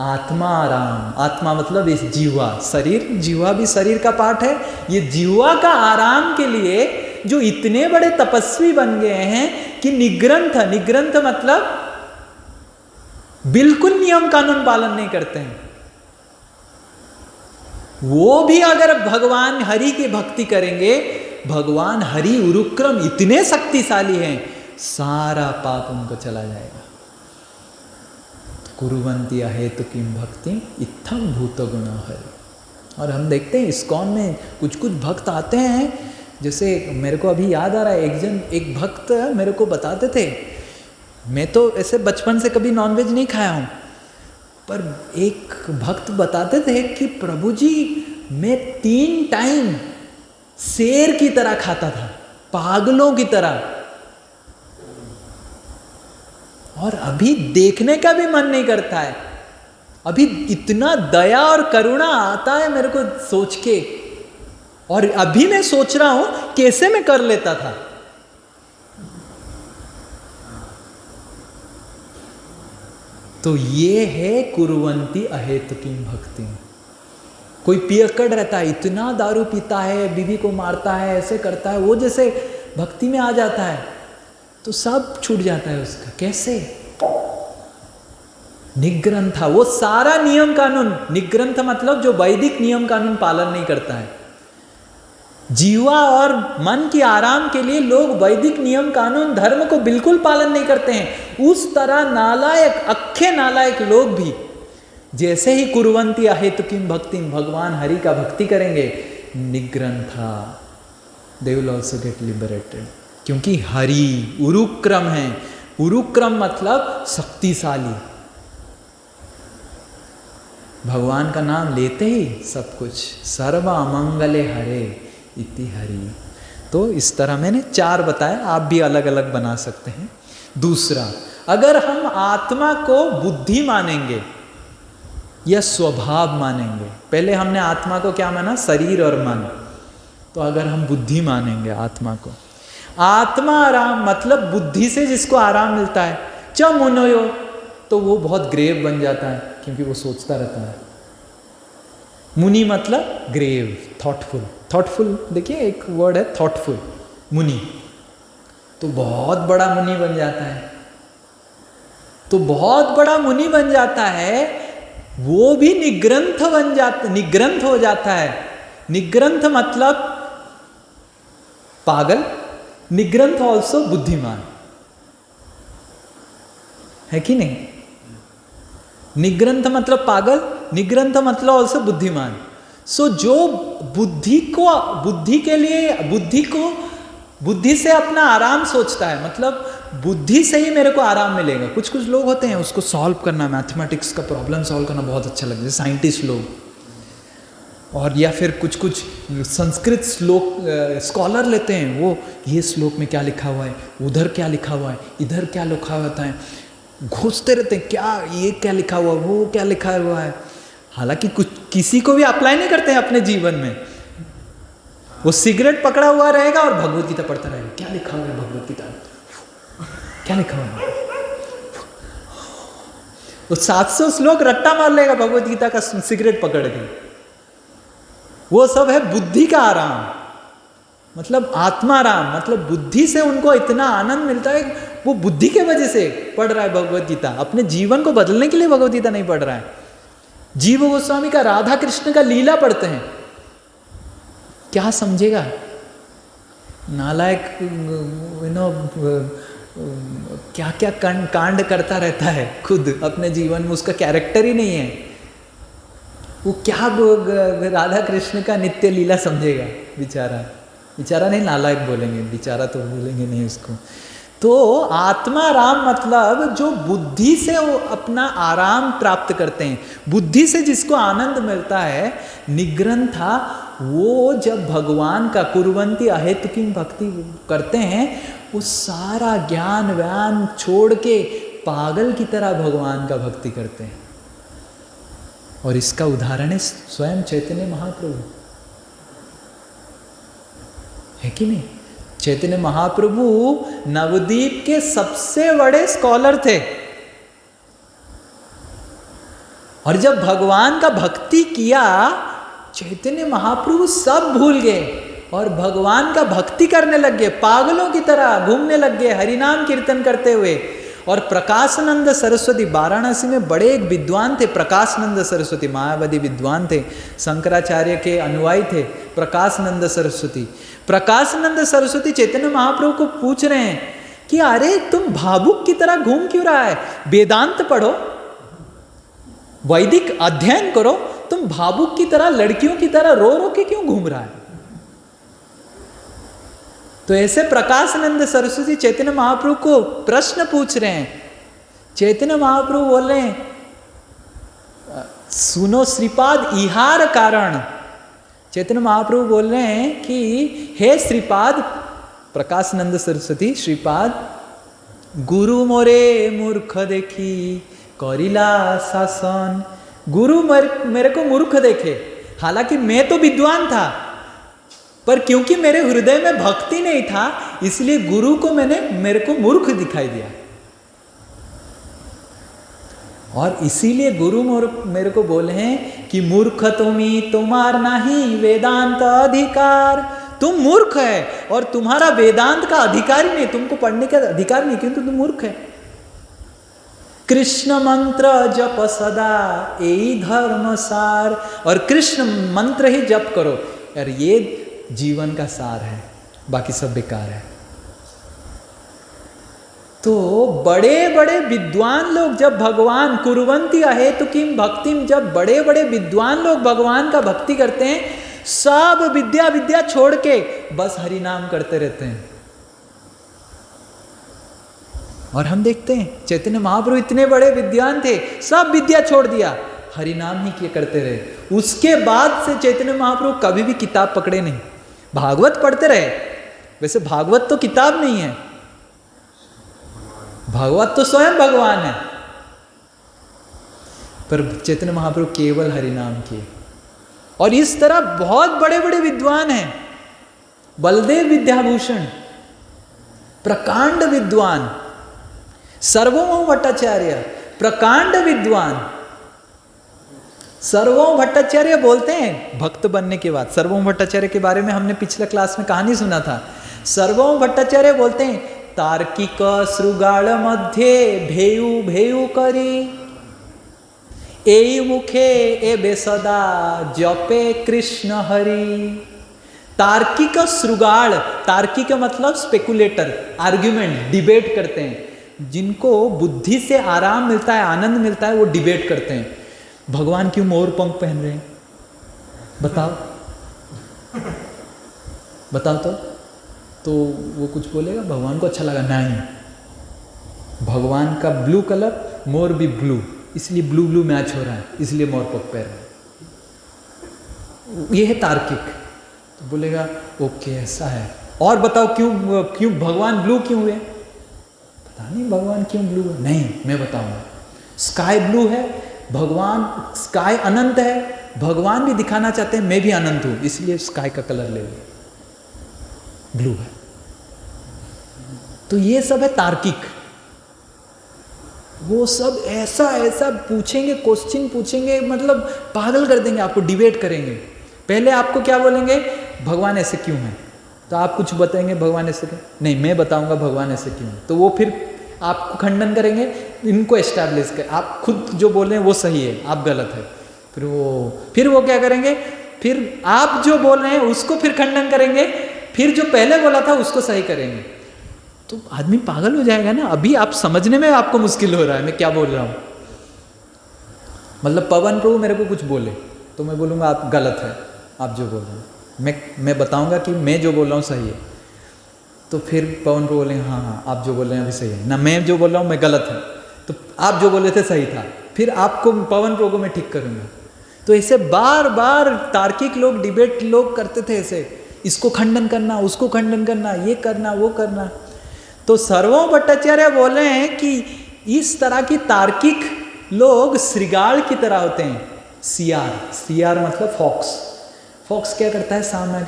आत्माराम, आत्मा मतलब इस जीवा, शरीर, जीवा भी शरीर का पार्ट है। ये जीवा का आराम के लिए जो इतने बड़े तपस्वी बन गए हैं कि निग्रंथ मतलब बिल्कुल नियम कानून पालन नहीं करते हैं। वो भी अगर भगवान हरि की भक्ति करेंगे, भगवान हरि उरुक्रम इतने शक्तिशाली हैं, सारा पाप उनको चला जाएगा। कुरुवंती अहेतु किम भक्ति इत्थम भूत गुण है। और हम देखते हैं इस्कॉन में कुछ भक्त आते हैं, जैसे मेरे को अभी याद आ रहा है, एक भक्त मेरे को बताते थे, मैं तो ऐसे बचपन से कभी नॉनवेज नहीं खाया हूँ, पर एक भक्त बताते थे कि प्रभु जी मैं 3 टाइम शेर की तरह खाता था, पागलों की तरह, और अभी देखने का भी मन नहीं करता है। अभी इतना दया और करुणा आता है मेरे को सोच के, और अभी मैं सोच रहा हूं कैसे मैं कर लेता था। तो ये है कुरुवंती अहेतुकी भक्ति। कोई पियक्कड़ रहता है, इतना दारू पीता है, बीवी को मारता है, ऐसे करता है, वो जैसे भक्ति में आ जाता है तो सब छूट जाता है उसका। कैसे? निग्रंथ, वो सारा नियम कानून, निग्रंथ मतलब जो वैदिक नियम कानून पालन नहीं करता है। जीवा और मन के आराम के लिए लोग वैदिक नियम कानून धर्म को बिल्कुल पालन नहीं करते हैं। उस तरह नालायक, अक्खे नालायक लोग भी जैसे ही कुरुवंती अहेतुकीम भक्ति, भगवान हरि का भक्ति करेंगे, निग्रंथा, they will also get liberated. क्योंकि हरि उरुक्रम है। उरुक्रम मतलब शक्तिशाली। भगवान का नाम लेते ही सब कुछ, सर्व अमंगले हरे इति हरि। तो इस तरह मैंने 4 बताया, आप भी अलग अलग बना सकते हैं। दूसरा, अगर हम आत्मा को बुद्धि मानेंगे या स्वभाव मानेंगे, पहले हमने आत्मा को क्या माना, शरीर और मन, तो अगर हम बुद्धि मानेंगे आत्मा को, आत्मा आराम मतलब बुद्धि से जिसको आराम मिलता है, च मुनयो, तो वो बहुत ग्रेव बन जाता है क्योंकि वो सोचता रहता है। मुनि मतलब ग्रेव, थॉटफुल, थॉटफुल देखिए एक वर्ड है थॉटफुल, मुनि, तो बहुत बड़ा मुनि बन जाता है। तो बहुत बड़ा मुनि बन जाता है, वो भी निग्रंथ बन जाता, निग्रंथ हो जाता है। निग्रंथ मतलब पागल, निग्रंथ ऑल्सो बुद्धिमान, है कि नहीं? निग्रंथ मतलब पागल, निग्रंथ मतलब ऑल्सो बुद्धिमान। सो जो बुद्धि के लिए बुद्धि से अपना आराम सोचता है, मतलब बुद्धि से ही मेरे को आराम मिलेगा। कुछ कुछ लोग होते हैं उसको सॉल्व करना, मैथमेटिक्स का प्रॉब्लम सॉल्व करना बहुत अच्छा लगता है, साइंटिस्ट लोग, और या फिर कुछ कुछ संस्कृत श्लोक स्कॉलर लेते हैं, वो ये श्लोक में क्या लिखा हुआ है, उधर क्या लिखा हुआ है, इधर क्या लिखा होता है, घुसते रहते हैं, क्या ये क्या लिखा हुआ, वो क्या लिखा हुआ है। हालांकि कुछ किसी को भी अप्लाई नहीं करते हैं अपने जीवन में। वो सिगरेट पकड़ा हुआ रहेगा और भगवत गीता पढ़ता रहेगा, क्या लिखा हुआ है भगवत गीता में, क्या लिखा हुआ है। वो 700 श्लोक रट्टा मार लेगा भगवत गीता का सिगरेट पकड़ के। वो सब है बुद्धि का आराम, मतलब आत्माराम, मतलब बुद्धि से उनको इतना आनंद मिलता है, वो बुद्धि के वजह से पढ़ रहा है भगवत गीता, अपने जीवन को बदलने के लिए भगवत गीता नहीं पढ़ रहा है। जीव गोस्वामी का राधा कृष्ण का लीला पढ़ते हैं, क्या समझेगा? नालायक क्या क्या कांड करता रहता है खुद अपने जीवन में, उसका कैरेक्टर ही नहीं है। वो क्या राधा कृष्ण का नित्य लीला समझेगा? बेचारा नहीं, नालायक बोलेंगे, बेचारा तो बोलेंगे नहीं उसको। तो आत्मा राम मतलब जो बुद्धि से वो अपना आराम प्राप्त करते हैं, बुद्धि से जिसको आनंद मिलता है, निग्रंथा, वो जब भगवान का कुर्वन्ति अहेतुकी भक्ति करते हैं, वो सारा ज्ञान व्यान छोड़ के पागल की तरह भगवान का भक्ति करते हैं। और इसका उदाहरण है स्वयं चैतन्य महाप्रभु, है कि नहीं? चैतन्य महाप्रभु नवद्वीप के सबसे बड़े स्कॉलर थे, और जब भगवान का भक्ति किया, चैतन्य महाप्रभु सब भूल गए और भगवान का भक्ति करने लग गए, पागलों की तरह घूमने लग गए हरिनाम कीर्तन करते हुए। और प्रकाशानंद सरस्वती, वाराणसी में बड़े एक विद्वान थे, प्रकाशानंद सरस्वती, मायावादी विद्वान थे, शंकराचार्य के अनुयायी थे प्रकाशानंद सरस्वती। प्रकाशानंद सरस्वती चैतन्य महाप्रभु को पूछ रहे हैं कि अरे तुम भावुक की तरह घूम क्यों रहा है, वेदांत पढ़ो, वैदिक अध्ययन करो, तुम भावुक की तरह, लड़कियों की तरह रो रो के क्यों घूम रहा है? तो ऐसे प्रकाशानंद सरस्वती चैतन्य महाप्रभु को प्रश्न पूछ रहे हैं। चैतन्य महाप्रभु बोल रहे हैं, सुनो श्रीपाद इहार कारण। चैतन्य महाप्रभु बोल रहे हैं कि हे श्रीपाद, प्रकाशानंद सरस्वती, श्रीपाद, गुरु मोरे मूर्ख देखी करिला शासन। गुरु मेरे को मूर्ख देखे, हालांकि मैं तो विद्वान था, पर क्योंकि मेरे हृदय में भक्ति नहीं था, इसलिए गुरु को मेरे को मूर्ख दिखाई दिया, और इसीलिए गुरु मेरे को बोले हैं कि मूर्ख तुम्ही तुम्हार नहीं वेदांत अधिकार। तुम मूर्ख है और तुम्हारा वेदांत का अधिकार ही नहीं, तुमको पढ़ने का अधिकार नहीं, क्योंकि तुम मूर्ख है। कृष्ण मंत्र जप सदा यही धर्म सार, और कृष्ण मंत्र ही जप करो, और ये जीवन का सार है, बाकी सब बेकार है। तो बड़े बड़े विद्वान लोग जब भगवान कुर्वन्ति अहेतुकीम भक्तिम, जब बड़े बड़े विद्वान लोग भगवान का भक्ति करते हैं, सब विद्या छोड़ के बस हरि नाम करते रहते हैं। और हम देखते हैं चैतन्य महाप्रभु इतने बड़े विद्वान थे, सब विद्या छोड़ दिया, हरि नाम ही किए करते रहे। उसके बाद से चैतन्य महाप्रभु कभी भी किताब पकड़े नहीं, भागवत पढ़ते रहे। वैसे भागवत तो किताब नहीं है, भागवत तो स्वयं भगवान है, पर चैतन्य महाप्रभु केवल हरि नाम किए। और इस तरह बहुत बड़े बड़े विद्वान हैं। बलदेव विद्याभूषण प्रकांड विद्वान, सर्वभौम भट्टाचार्य प्रकांड विद्वान। सर्वभौम भट्टाचार्य बोलते हैं भक्त बनने के बाद, सर्वभौम भट्टाचार्य के बारे में हमने पिछले क्लास में कहानी सुना था। सर्वभौम भट्टाचार्य बोलते हैं तार्किक श्रुगाल मध्य भेयु भेयु करी ए मुखे ए बेसदा जपे कृष्ण हरि। तार्किक श्रुगाल, तार्किक मतलब स्पेकुलेटर, आर्ग्यूमेंट, डिबेट करते हैं। जिनको बुद्धि से आराम मिलता है, आनंद मिलता है, वो डिबेट करते हैं। भगवान क्यों मोर पंख पहन रहे हैं बताओ, बताओ तो वो कुछ बोलेगा, भगवान को अच्छा लगा नहीं, भगवान का ब्लू कलर, मोर भी ब्लू, इसलिए ब्लू ब्लू मैच हो रहा है, इसलिए मोर पंख पहन रहे हैं। ये है तार्किक। तो बोलेगा ओके ऐसा है, और बताओ क्यों क्यों भगवान ब्लू क्यों हुए? पता नहीं भगवान क्यों ब्लू है, नहीं मैं बताऊंगा। स्काई ब्लू है, भगवान स्काई अनंत है, भगवान भी दिखाना चाहते हैं मैं भी अनंत हूं, इसलिए स्काई का कलर ले लो, ब्लू है। तो ये सब है तार्किक। वो सब ऐसा ऐसा पूछेंगे, क्वेश्चन पूछेंगे, मतलब पागल कर देंगे आपको, डिबेट करेंगे। पहले आपको क्या बोलेंगे, भगवान ऐसे क्यों है, तो आप कुछ बताएंगे भगवान ऐसे क्यों, नहीं मैं बताऊंगा भगवान ऐसे क्यों है। तो वो फिर आपको खंडन करेंगे, इनको एस्टैब्लिश कर, आप खुद जो बोल रहे हैं वो सही है, आप गलत है। फिर वो क्या करेंगे, फिर आप जो बोल रहे हैं उसको फिर खंडन करेंगे, फिर जो पहले बोला था उसको सही करेंगे। तो आदमी पागल हो जाएगा ना। अभी आप समझने में आपको मुश्किल हो रहा है मैं क्या बोल रहा हूँ। मतलब पवन प्रभु मेरे को कुछ बोले तो मैं बोलूँगा आप गलत है, आप जो बोल रहे हैं। मैं बताऊँगा कि मैं जो बोल रहा हूँ सही है, तो फिर पवन प्रभु बोलेंगे हाँ हाँ आप जो बोल रहे हैं अभी सही है ना, मैं जो बोल रहा हूँ मैं गलत है, तो आप जो बोले थे सही था, फिर आपको पवन प्रभु को मैं ठीक करूँगा। तो ऐसे बार बार तार्किक लोग, डिबेट लोग करते थे ऐसे, इसको खंडन करना, उसको खंडन करना, ये करना, वो करना। तो सर्वभौम भट्टाचार्य बोल रहे हैं कि इस तरह की तार्किक लोग श्रृगाल की तरह होते हैं। सियार, सियार मतलब फॉक्स। फॉक्स क्या करता है, सामने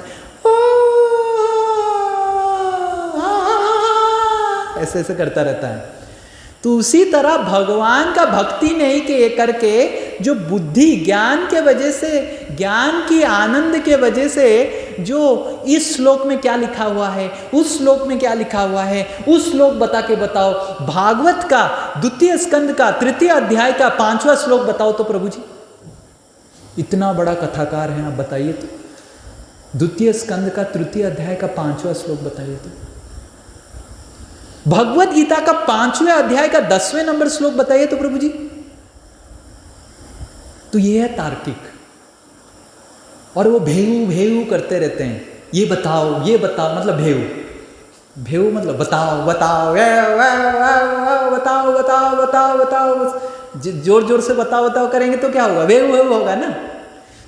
ऐसे ऐसे करता रहता है। तो उसी तरह भगवान का भक्ति नहीं के करके जो बुद्धि ज्ञान के वजह से, ज्ञान की आनंद के वजह से, जो इस श्लोक में क्या लिखा हुआ है, उस श्लोक में क्या लिखा हुआ है, उस श्लोक बता के बताओ, भागवत का द्वितीय स्कंद का तृतीय अध्याय का 5वां श्लोक बताओ तो प्रभु जी। इतना बड़ा कथाकार है आप, बताइए तो। द्वितीय स्कंद का तृतीय अध्याय का 5वां श्लोक बताइए तो। भगवत गीता का 5वें अध्याय का 10वें नंबर श्लोक बताइए तो प्रभु जी। तो ये है तार्किक। और वो भेऊ भेऊ करते रहते हैं, ये बताओ मतलब भेऊ मतलब बताओ बताओ बताओ बताओ बताओ बताओ। जोर जोर से बताओ बताओ करेंगे तो क्या होगा, भेऊ भेऊ होगा ना।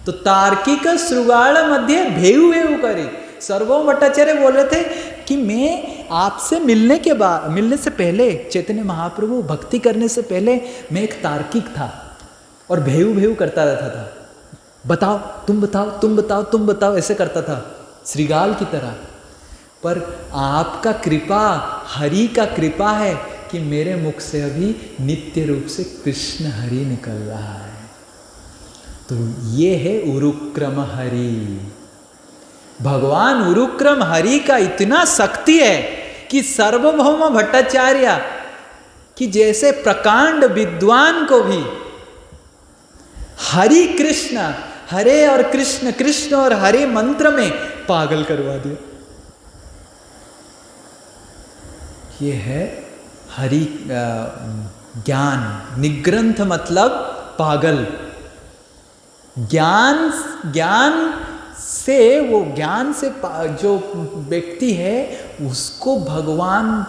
तो तार्किक श्रृगाल मध्य भेऊ भेऊ करे। सर्वभौम भट्टाचार्य बोल रहे थे कि मैं आपसे मिलने से पहले, चैतन्य महाप्रभु भक्ति करने से पहले मैं एक तार्किक था और भेऊ भेऊ करता रहता था। बताओ तुम बताओ तुम बताओ तुम बताओ ऐसे करता था श्रृगाल की तरह। पर आपका कृपा, हरि का कृपा है कि मेरे मुख से अभी नित्य रूप से कृष्ण हरि निकल रहा है। तो ये है उरुक्रम हरि। भगवान उरुक्रम हरि का इतना शक्ति है कि सर्वभौम भट्टाचार्य कि जैसे प्रकांड विद्वान को भी हरि कृष्ण, हरे और कृष्ण, कृष्ण और हरे मंत्र में पागल करवा दिया। ये है हरि ज्ञान। निग्रंथ मतलब पागल। ज्ञान से, वो ज्ञान से जो व्यक्ति है उसको भगवान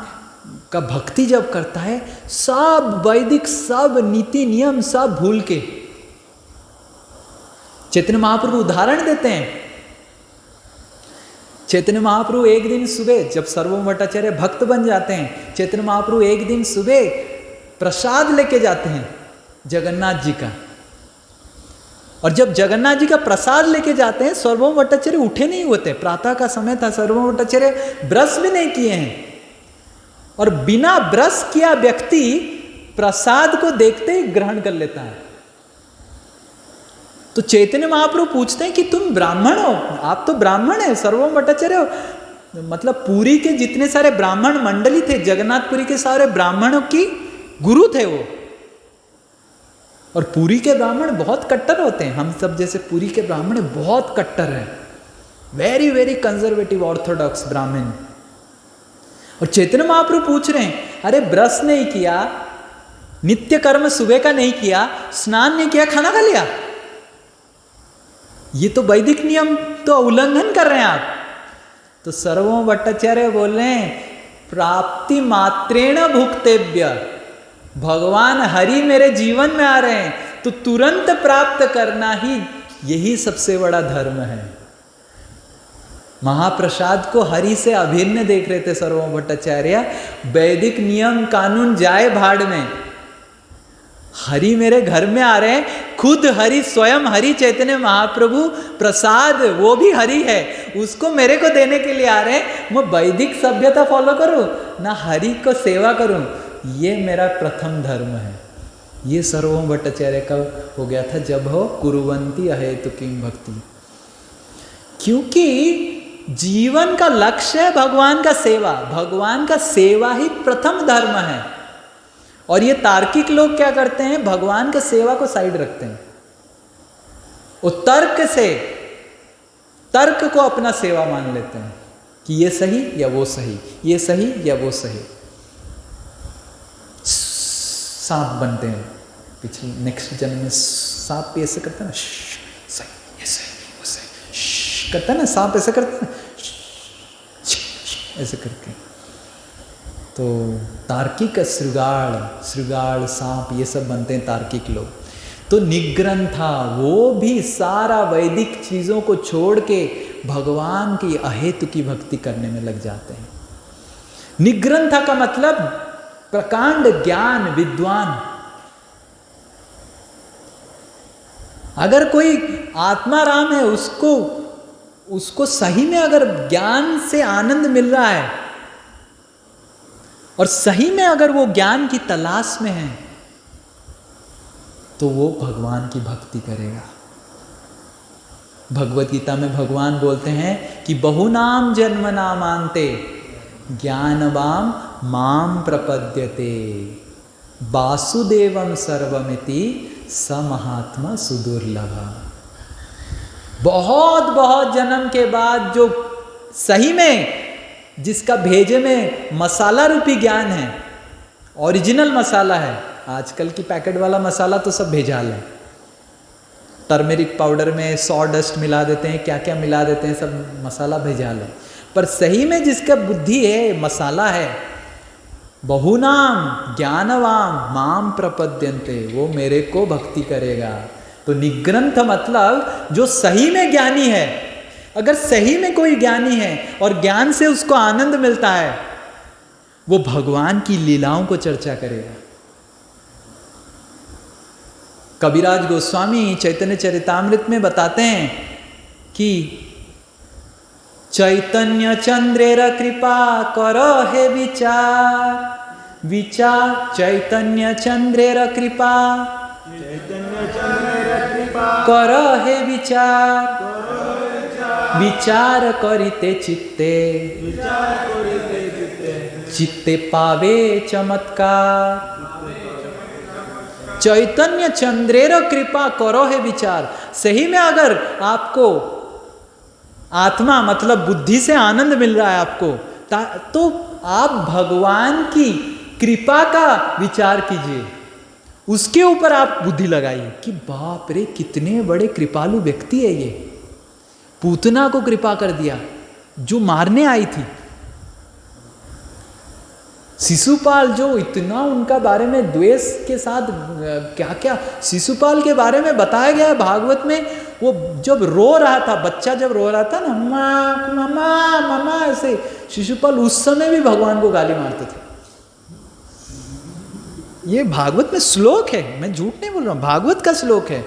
का भक्ति जब करता है, सब वैदिक, सब नीति नियम सब भूल के। चैतन्य महाप्रभु उदाहरण देते हैं, चैतन्य महाप्रभु एक दिन सुबह, जब सर्वभौम भट्टाचार्य भक्त बन जाते हैं, चैतन्य महाप्रभु एक दिन सुबह प्रसाद लेके जाते हैं जगन्नाथ जी का। और जब जगन्नाथ जी का प्रसाद लेके जाते हैं, सर्वभौम भट्टाचार्य उठे नहीं होते, प्रातः का समय था, सर्वभौम भट्टाचार्य ब्रश भी नहीं किए हैं। और बिना ब्रश किया व्यक्ति प्रसाद को देखते ही ग्रहण कर लेता है। तो चैतन्य महाप्रभु पूछते हैं कि तुम ब्राह्मण हो? आप तो ब्राह्मण है, सर्वभौम भट्टाचार्य हो। मतलब पुरी के जितने सारे ब्राह्मण मंडली थे, जगन्नाथपुरी के सारे ब्राह्मणों की गुरु थे वो। और पुरी के ब्राह्मण बहुत कट्टर होते हैं, हम सब जैसे पुरी के ब्राह्मण बहुत कट्टर हैं, वेरी वेरी कंजर्वेटिव ऑर्थोडॉक्स ब्राह्मण। और चैतन्य महाप्रभु पूछ रहे हैं, अरे ब्रश नहीं किया, नित्य कर्म सुबह का नहीं किया, स्नान नहीं किया, खाना खा लिया, ये तो वैदिक नियम तो उल्लंघन कर रहे हैं आप। तो सर्वभौम भट्टाचार्य बोल रहे हैं, प्राप्ति मात्रेण भुक्तेव्य, भगवान हरि मेरे जीवन में आ रहे हैं तो तुरंत प्राप्त करना ही यही सबसे बड़ा धर्म है। महाप्रसाद को हरि से अभिन्न देख रहे थे सर्वभौम भट्टाचार्य। वैदिक नियम कानून जाए भाड़ में, हरि मेरे घर में आ रहे हैं, खुद हरि, स्वयं हरि चैतन्य महाप्रभु प्रसाद, वो भी हरि है, उसको मेरे को देने के लिए आ रहे हैं। मैं वैदिक सभ्यता फॉलो करूं ना हरि को सेवा करूं, ये मेरा प्रथम धर्म है। ये सर्वभौम भट्टाचार्य का हो गया था जब हो कुरुवंती अहेतु किम भक्ति। क्योंकि जीवन का लक्ष्य है भगवान का सेवा, भगवान का सेवा ही प्रथम धर्म है। और ये तार्किक लोग क्या करते हैं, भगवान के सेवा को साइड रखते हैं, वो तर्क को अपना सेवा मान लेते हैं कि ये सही या वो सही, ये सही या वो सही। सांप बनते हैं, पिछले नेक्स्ट जन्म में सांप भी ऐसे करता है ना, सही ये सही वो सही करता है ना, सांप ऐसे करता है ना, ऐसे करके। तो तार्किक श्रृगाल सांप ये सब बनते हैं तार्किक लोग। तो निग्रंथा वो भी सारा वैदिक चीज़ों को छोड़ के भगवान की अहेतु की भक्ति करने में लग जाते हैं। निग्रंथा का मतलब प्रकांड ज्ञान विद्वान। अगर कोई आत्माराम है, उसको सही में अगर ज्ञान से आनंद मिल रहा है और सही में अगर वो ज्ञान की तलाश में है, तो वो भगवान की भक्ति करेगा। भगवत गीता में भगवान बोलते हैं कि बहुनाम जन्म नामांते ज्ञानवाम माम प्रपद्यते वासुदेवम सर्वमिति स महात्मा सुदुर्लभा। बहुत बहुत जन्म के बाद जो सही में जिसका भेजे में मसाला रूपी ज्ञान है, ओरिजिनल मसाला है। आजकल की पैकेट वाला मसाला तो सब भेजाल है, टर्मेरिक पाउडर में सॉडस्ट मिला देते हैं, क्या क्या मिला देते हैं, सब मसाला भेजाल है। पर सही में जिसका बुद्धि है, मसाला है, बहुनाम ज्ञानवाम माम प्रपद्यन्ते, वो मेरे को भक्ति करेगा। तो निग्रंथ मतलब जो सही में ज्ञानी है। अगर सही में कोई ज्ञानी है और ज्ञान से उसको आनंद मिलता है, वो भगवान की लीलाओं को चर्चा करेगा। कबीराज गोस्वामी चैतन्य चरितामृत में बताते हैं कि चैतन्य चंद्रेर कृपा करो हे विचार, विचार चैतन्य चंद्रेर कृपा करो हे विचार, विचार करिते चित्ते चित्ते पावे चमत्कार। चैतन्य चंद्रेर कृपा करो है विचार। सही में अगर आपको आत्मा मतलब बुद्धि से आनंद मिल रहा है आपको, तो आप भगवान की कृपा का विचार कीजिए, उसके ऊपर आप बुद्धि लगाइए कि बाप रे कितने बड़े कृपालु व्यक्ति है ये, पूतना को कृपा कर दिया जो मारने आई थी। शिशुपाल जो इतना उनका बारे में द्वेष के साथ क्या क्या शिशुपाल के बारे में बताया गया है भागवत में, वो जब रो रहा था, बच्चा जब रो रहा था ना, माँ मम्मा मम्मा ऐसे, शिशुपाल उस समय भी भगवान को गाली मारते थे। ये भागवत में श्लोक है, मैं झूठ नहीं बोल रहा हूं, भागवत का श्लोक है।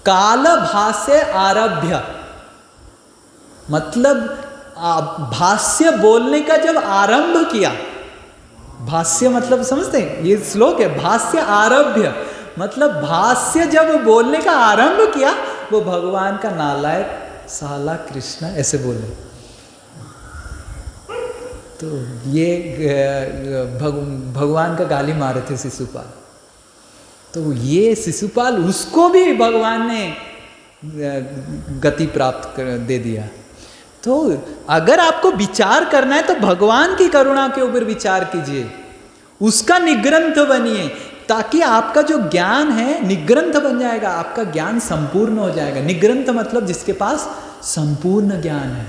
काल भाष्य आरभ्य, मतलब भाष्य बोलने का जब आरंभ किया, भाष्य मतलब समझते हैं, ये श्लोक है, भाष्य आरभ्य मतलब भाष्य जब बोलने का आरंभ किया, वो भगवान का नालायक साला कृष्ण ऐसे बोले। तो ये भगवान का गाली मारे थे शिशुपाल। तो ये शिशुपाल, उसको भी भगवान ने गति प्राप्त दे दिया। तो अगर आपको विचार करना है तो भगवान की करुणा के ऊपर विचार कीजिए, उसका निग्रंथ बनिए, ताकि आपका जो ज्ञान है निग्रंथ बन जाएगा, आपका ज्ञान संपूर्ण हो जाएगा। निग्रंथ मतलब जिसके पास संपूर्ण ज्ञान है।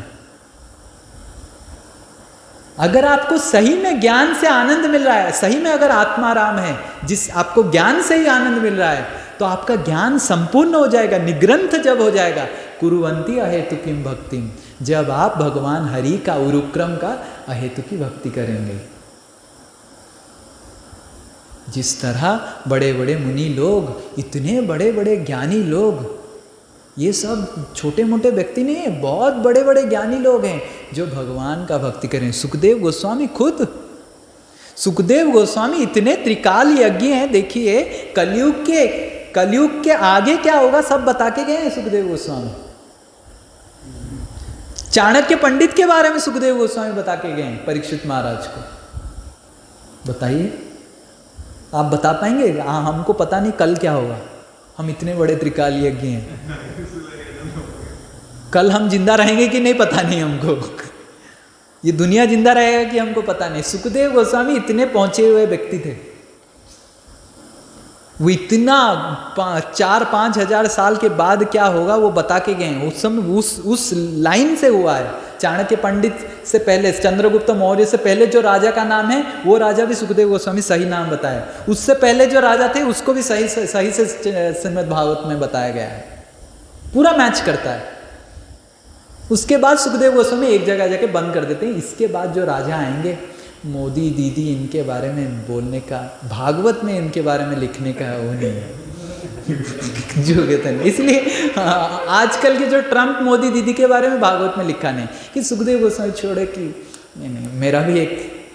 अगर आपको सही में ज्ञान से आनंद मिल रहा है, सही में अगर आत्माराम है, जिस आपको ज्ञान से ही आनंद मिल रहा है, तो आपका ज्ञान संपूर्ण हो जाएगा। निग्रंथ जब हो जाएगा, कुरुवंती अहेतु किम भक्तिम, जब आप भगवान हरि का उरुक्रम का अहेतु की भक्ति करेंगे। जिस तरह बड़े बड़े मुनि लोग, इतने बड़े बड़े ज्ञानी लोग, ये सब छोटे मोटे व्यक्ति नहीं है, बहुत बड़े बड़े ज्ञानी लोग हैं जो भगवान का भक्ति करें। सुखदेव गोस्वामी खुद, सुखदेव गोस्वामी इतने त्रिकाल यज्ञ हैं। देखिए कलयुग के आगे क्या होगा सब बता के गए हैं सुखदेव गोस्वामी। चाणक्य पंडित के बारे में सुखदेव गोस्वामी बता के गए हैं परीक्षित महाराज को। बताइए, आप बता पाएंगे? हमको पता नहीं कल क्या होगा, हम इतने बड़े त्रिकाल यज्ञ हैं, कल हम जिंदा रहेंगे कि नहीं पता नहीं हमको, ये दुनिया जिंदा रहेगा कि हमको पता नहीं। सुखदेव गोस्वामी इतने पहुंचे हुए व्यक्ति थे, वो इतना 4-5 हजार साल के बाद क्या होगा वो बता के गए हैं। उस समय उस लाइन से हुआ है। चाणक्य पंडित से पहले, चंद्रगुप्त मौर्य से पहले जो राजा का नाम है, वो राजा भी सुखदेव गोस्वामी सही नाम बताया। उससे पहले जो राजा थे उसको भी सही से श्रीमद् भागवत में बताया गया है, पूरा मैच करता है। उसके बाद सुखदेव गोस्वामी एक जगह जाके बंद कर देते हैं। इसके बाद जो राजा आएंगे, मोदी दीदी, इनके बारे में बोलने का, भागवत में इनके बारे में लिखने का वो नहीं है जो कहते हैं। इसलिए आजकल के जो ट्रम्प मोदी दीदी के बारे में भागवत में लिखा नहीं कि सुखदेव गोस्वामी छोड़े कि नहीं, मेरा भी एक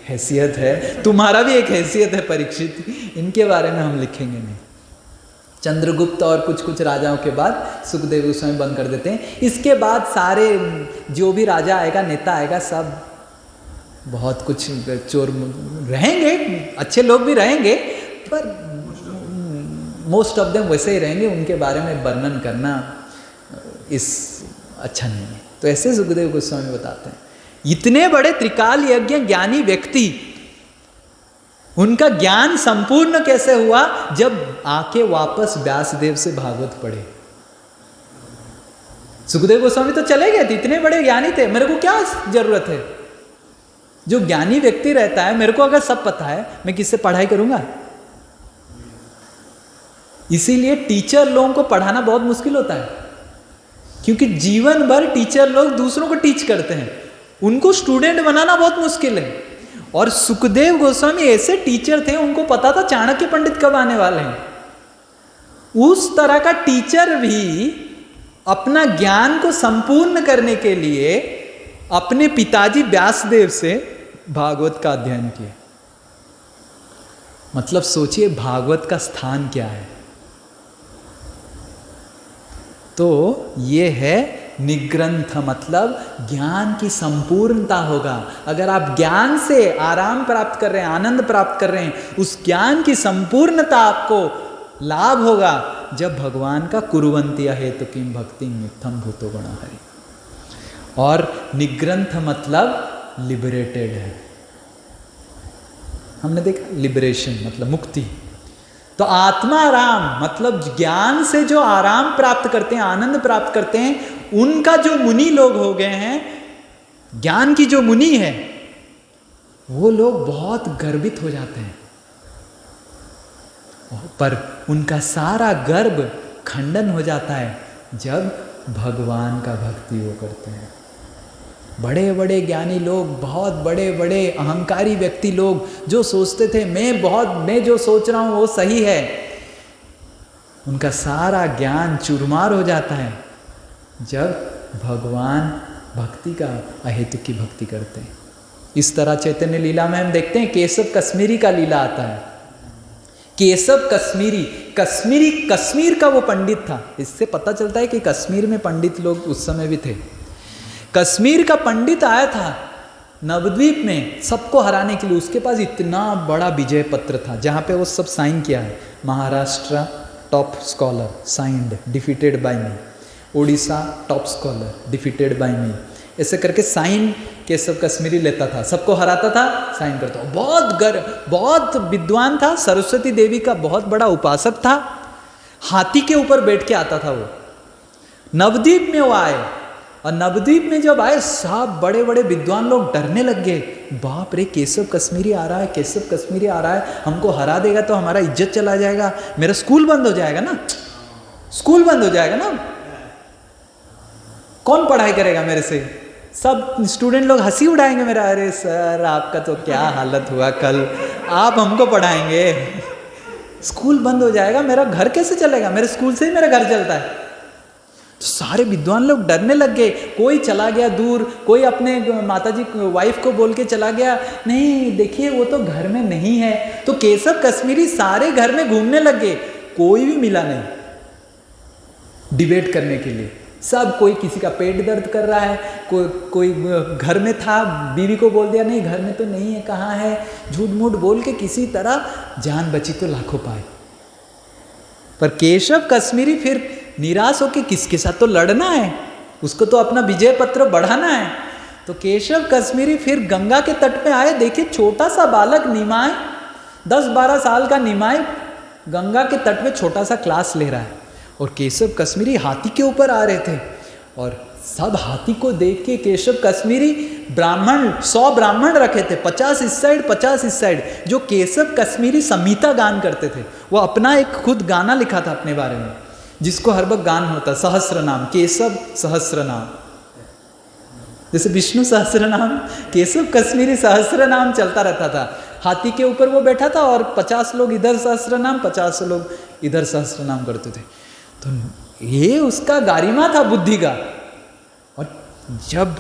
हैसियत है, तुम्हारा भी एक हैसियत है परीक्षित, इनके बारे में हम लिखेंगे नहीं। चंद्रगुप्त और कुछ राजाओं के बाद सुखदेव गोस्वामी बंद कर देते हैं। इसके बाद सारे जो भी राजा आएगा, नेता आएगा, सब बहुत कुछ चोर रहेंगे, अच्छे लोग भी रहेंगे, पर मोस्ट ऑफ देम वैसे ही रहेंगे। उनके बारे में वर्णन करना अच्छा नहीं है। तो ऐसे सुखदेव गोस्वामी बताते हैं, इतने बड़े त्रिकाल यज्ञ ज्ञानी व्यक्ति, उनका ज्ञान संपूर्ण कैसे हुआ? जब आके वापस व्यासदेव से भागवत पढ़े। सुखदेव गोस्वामी तो चले गए थे, इतने बड़े ज्ञानी थे, मेरे को क्या जरूरत है? जो ज्ञानी व्यक्ति रहता है, मेरे को अगर सब पता है, मैं किससे पढ़ाई करूंगा? इसीलिए टीचर लोगों को पढ़ाना बहुत मुश्किल होता है, क्योंकि जीवन भर टीचर लोग दूसरों को टीच करते हैं, उनको स्टूडेंट बनाना बहुत मुश्किल है। और सुखदेव गोस्वामी ऐसे टीचर थे, उनको पता था चाणक्य पंडित कब आने वाले हैं। उस तरह का टीचर भी अपना ज्ञान को संपूर्ण करने के लिए अपने पिताजी व्यासदेव से भागवत का अध्ययन किया। मतलब सोचिए भागवत का स्थान क्या है। तो ये है निग्रंथ, मतलब ज्ञान की संपूर्णता होगा। अगर आप ज्ञान से आराम प्राप्त कर रहे हैं, आनंद प्राप्त कर रहे हैं, उस ज्ञान की संपूर्णता आपको लाभ होगा जब भगवान का कुरुवंती हेतु किम भक्ति मिथम भूतो गुणा हरि। और निग्रंथ मतलब लिबरेटेड है, हमने देखा लिबरेशन मतलब मुक्ति। तो आत्माराम मतलब ज्ञान से जो आराम प्राप्त करते हैं, आनंद प्राप्त करते हैं, उनका जो मुनि लोग हो गए हैं, ज्ञान की जो मुनि है, वो लोग बहुत गर्वित हो जाते हैं, पर उनका सारा गर्व खंडन हो जाता है जब भगवान का भक्ति वो करते हैं। बड़े बड़े ज्ञानी लोग, बहुत बड़े बड़े अहंकारी व्यक्ति लोग जो सोचते थे मैं जो सोच रहा हूँ वो सही है, उनका सारा ज्ञान चूरमार हो जाता है जब भगवान भक्ति का अहेतुक की भक्ति करते हैं। इस तरह चैतन्य लीला में हम देखते हैं केशव कश्मीरी का लीला आता है। केशव कश्मीरी, कश्मीर का वो पंडित था। इससे पता चलता है कि कश्मीर में पंडित लोग उस समय भी थे। कश्मीर का पंडित आया था नवद्वीप में सबको हराने के लिए। उसके पास इतना बड़ा विजय पत्र था जहाँ पे वो सब साइन किया है। Maharashtra top scholar signed defeated by me, Orissa top scholar defeated by me, ऐसे करके साइन केशव कश्मीरी लेता था, सबको हराता था, साइन करता था। बहुत विद्वान था, सरस्वती देवी का बहुत बड़ा उपासक था। हाथी के ऊपर बैठ के आता था वो। नवद्वीप में वो आए और नवद्वीप में जब आए सब बड़े बड़े विद्वान लोग डरने लग गए। बाप रे, केशव कश्मीरी आ रहा है, केशव कश्मीरी आ रहा है, हमको हरा देगा तो हमारा इज्जत चला जाएगा, मेरा स्कूल बंद हो जाएगा ना, स्कूल बंद हो जाएगा ना, कौन पढ़ाई करेगा मेरे से, सब स्टूडेंट लोग हंसी उड़ाएंगे मेरा। अरे सर आपका तो क्या हालत हुआ कल, आप हमको पढ़ाएंगे, स्कूल बंद हो जाएगा, मेरा घर कैसे चलेगा, मेरे स्कूल से ही मेरा घर चलता है। तो सारे विद्वान लोग डरने लग गए। कोई चला गया दूर, कोई अपने माताजी वाइफ को बोल के चला गया, नहीं देखिए वो तो घर में नहीं है। तो केशव कश्मीरी सारे घर में घूमने लग गए, कोई भी मिला नहीं डिबेट करने के लिए। सब कोई किसी का पेट दर्द कर रहा है, कोई घर में था, बीवी को बोल दिया नहीं घर में तो नहीं है, कहाँ है, झूठ मूठ बोल के किसी तरह जान बची तो लाखों पाए। पर केशव कश्मीरी फिर निराश होकर किसके साथ तो लड़ना है, उसको तो अपना विजय पत्र बढ़ाना है। तो केशव कश्मीरी फिर गंगा के तट पे आए। देखिए छोटा सा बालक निमाय, 10-12 साल का निमाय गंगा के तट पे छोटा सा क्लास ले रहा है और केशव कश्मीरी हाथी के ऊपर आ रहे थे। और सब हाथी को देख के केशव कश्मीरी ब्राह्मण 100 ब्राह्मण रखे थे, 50 इस साइड 50 इस साइड, जो केशव कश्मीरी संहिता गान करते थे। वो अपना एक खुद गाना लिखा था अपने बारे में, जिसको हर वक्त गान होता, सहस्र नाम, केशव सहस्र नाम, जैसे विष्णु सहस्र नाम, केशव कश्मीरी सहस्र नाम चलता रहता था। हाथी के ऊपर वो बैठा था और 50 लोग इधर सहस्र नाम, 50 लोग इधर सहस्र नाम करते थे। तो ये उसका गारिमा था बुद्धि का। और जब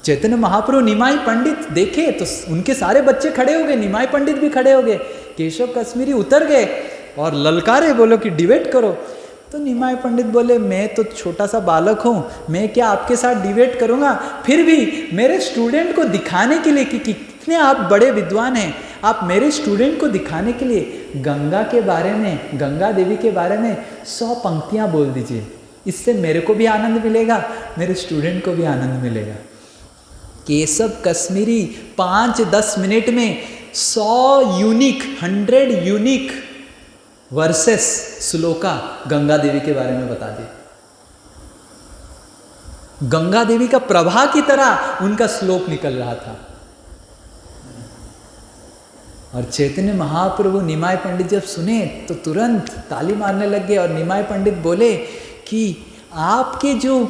चैतन्य महाप्रभु निमाई पंडित देखे तो उनके सारे बच्चे खड़े हो गए, निमाई पंडित भी खड़े हो गए, केशव कश्मीरी उतर गए और ललकारे, बोलो कि डिबेट करो। तो निमाई पंडित बोले मैं तो छोटा सा बालक हूँ, मैं क्या आपके साथ डिबेट करूँगा, फिर भी मेरे स्टूडेंट को दिखाने के लिए कि कितने आप बड़े विद्वान हैं, आप मेरे स्टूडेंट को दिखाने के लिए गंगा के बारे में, गंगा देवी के बारे में 100 पंक्तियाँ बोल दीजिए, इससे मेरे को भी आनंद मिलेगा, मेरे स्टूडेंट को भी आनंद मिलेगा। केशव कश्मीरी 5-10 मिनट में 100 यूनिक वर्सेस श्लोका गंगा देवी के बारे में बता दिए। गंगा देवी का प्रवाह की तरह उनका श्लोक निकल रहा था। और चैतन्य महाप्रभु निमाय पंडित जब सुने तो तुरंत ताली मारने लग गए और निमाय पंडित बोले कि आपके जो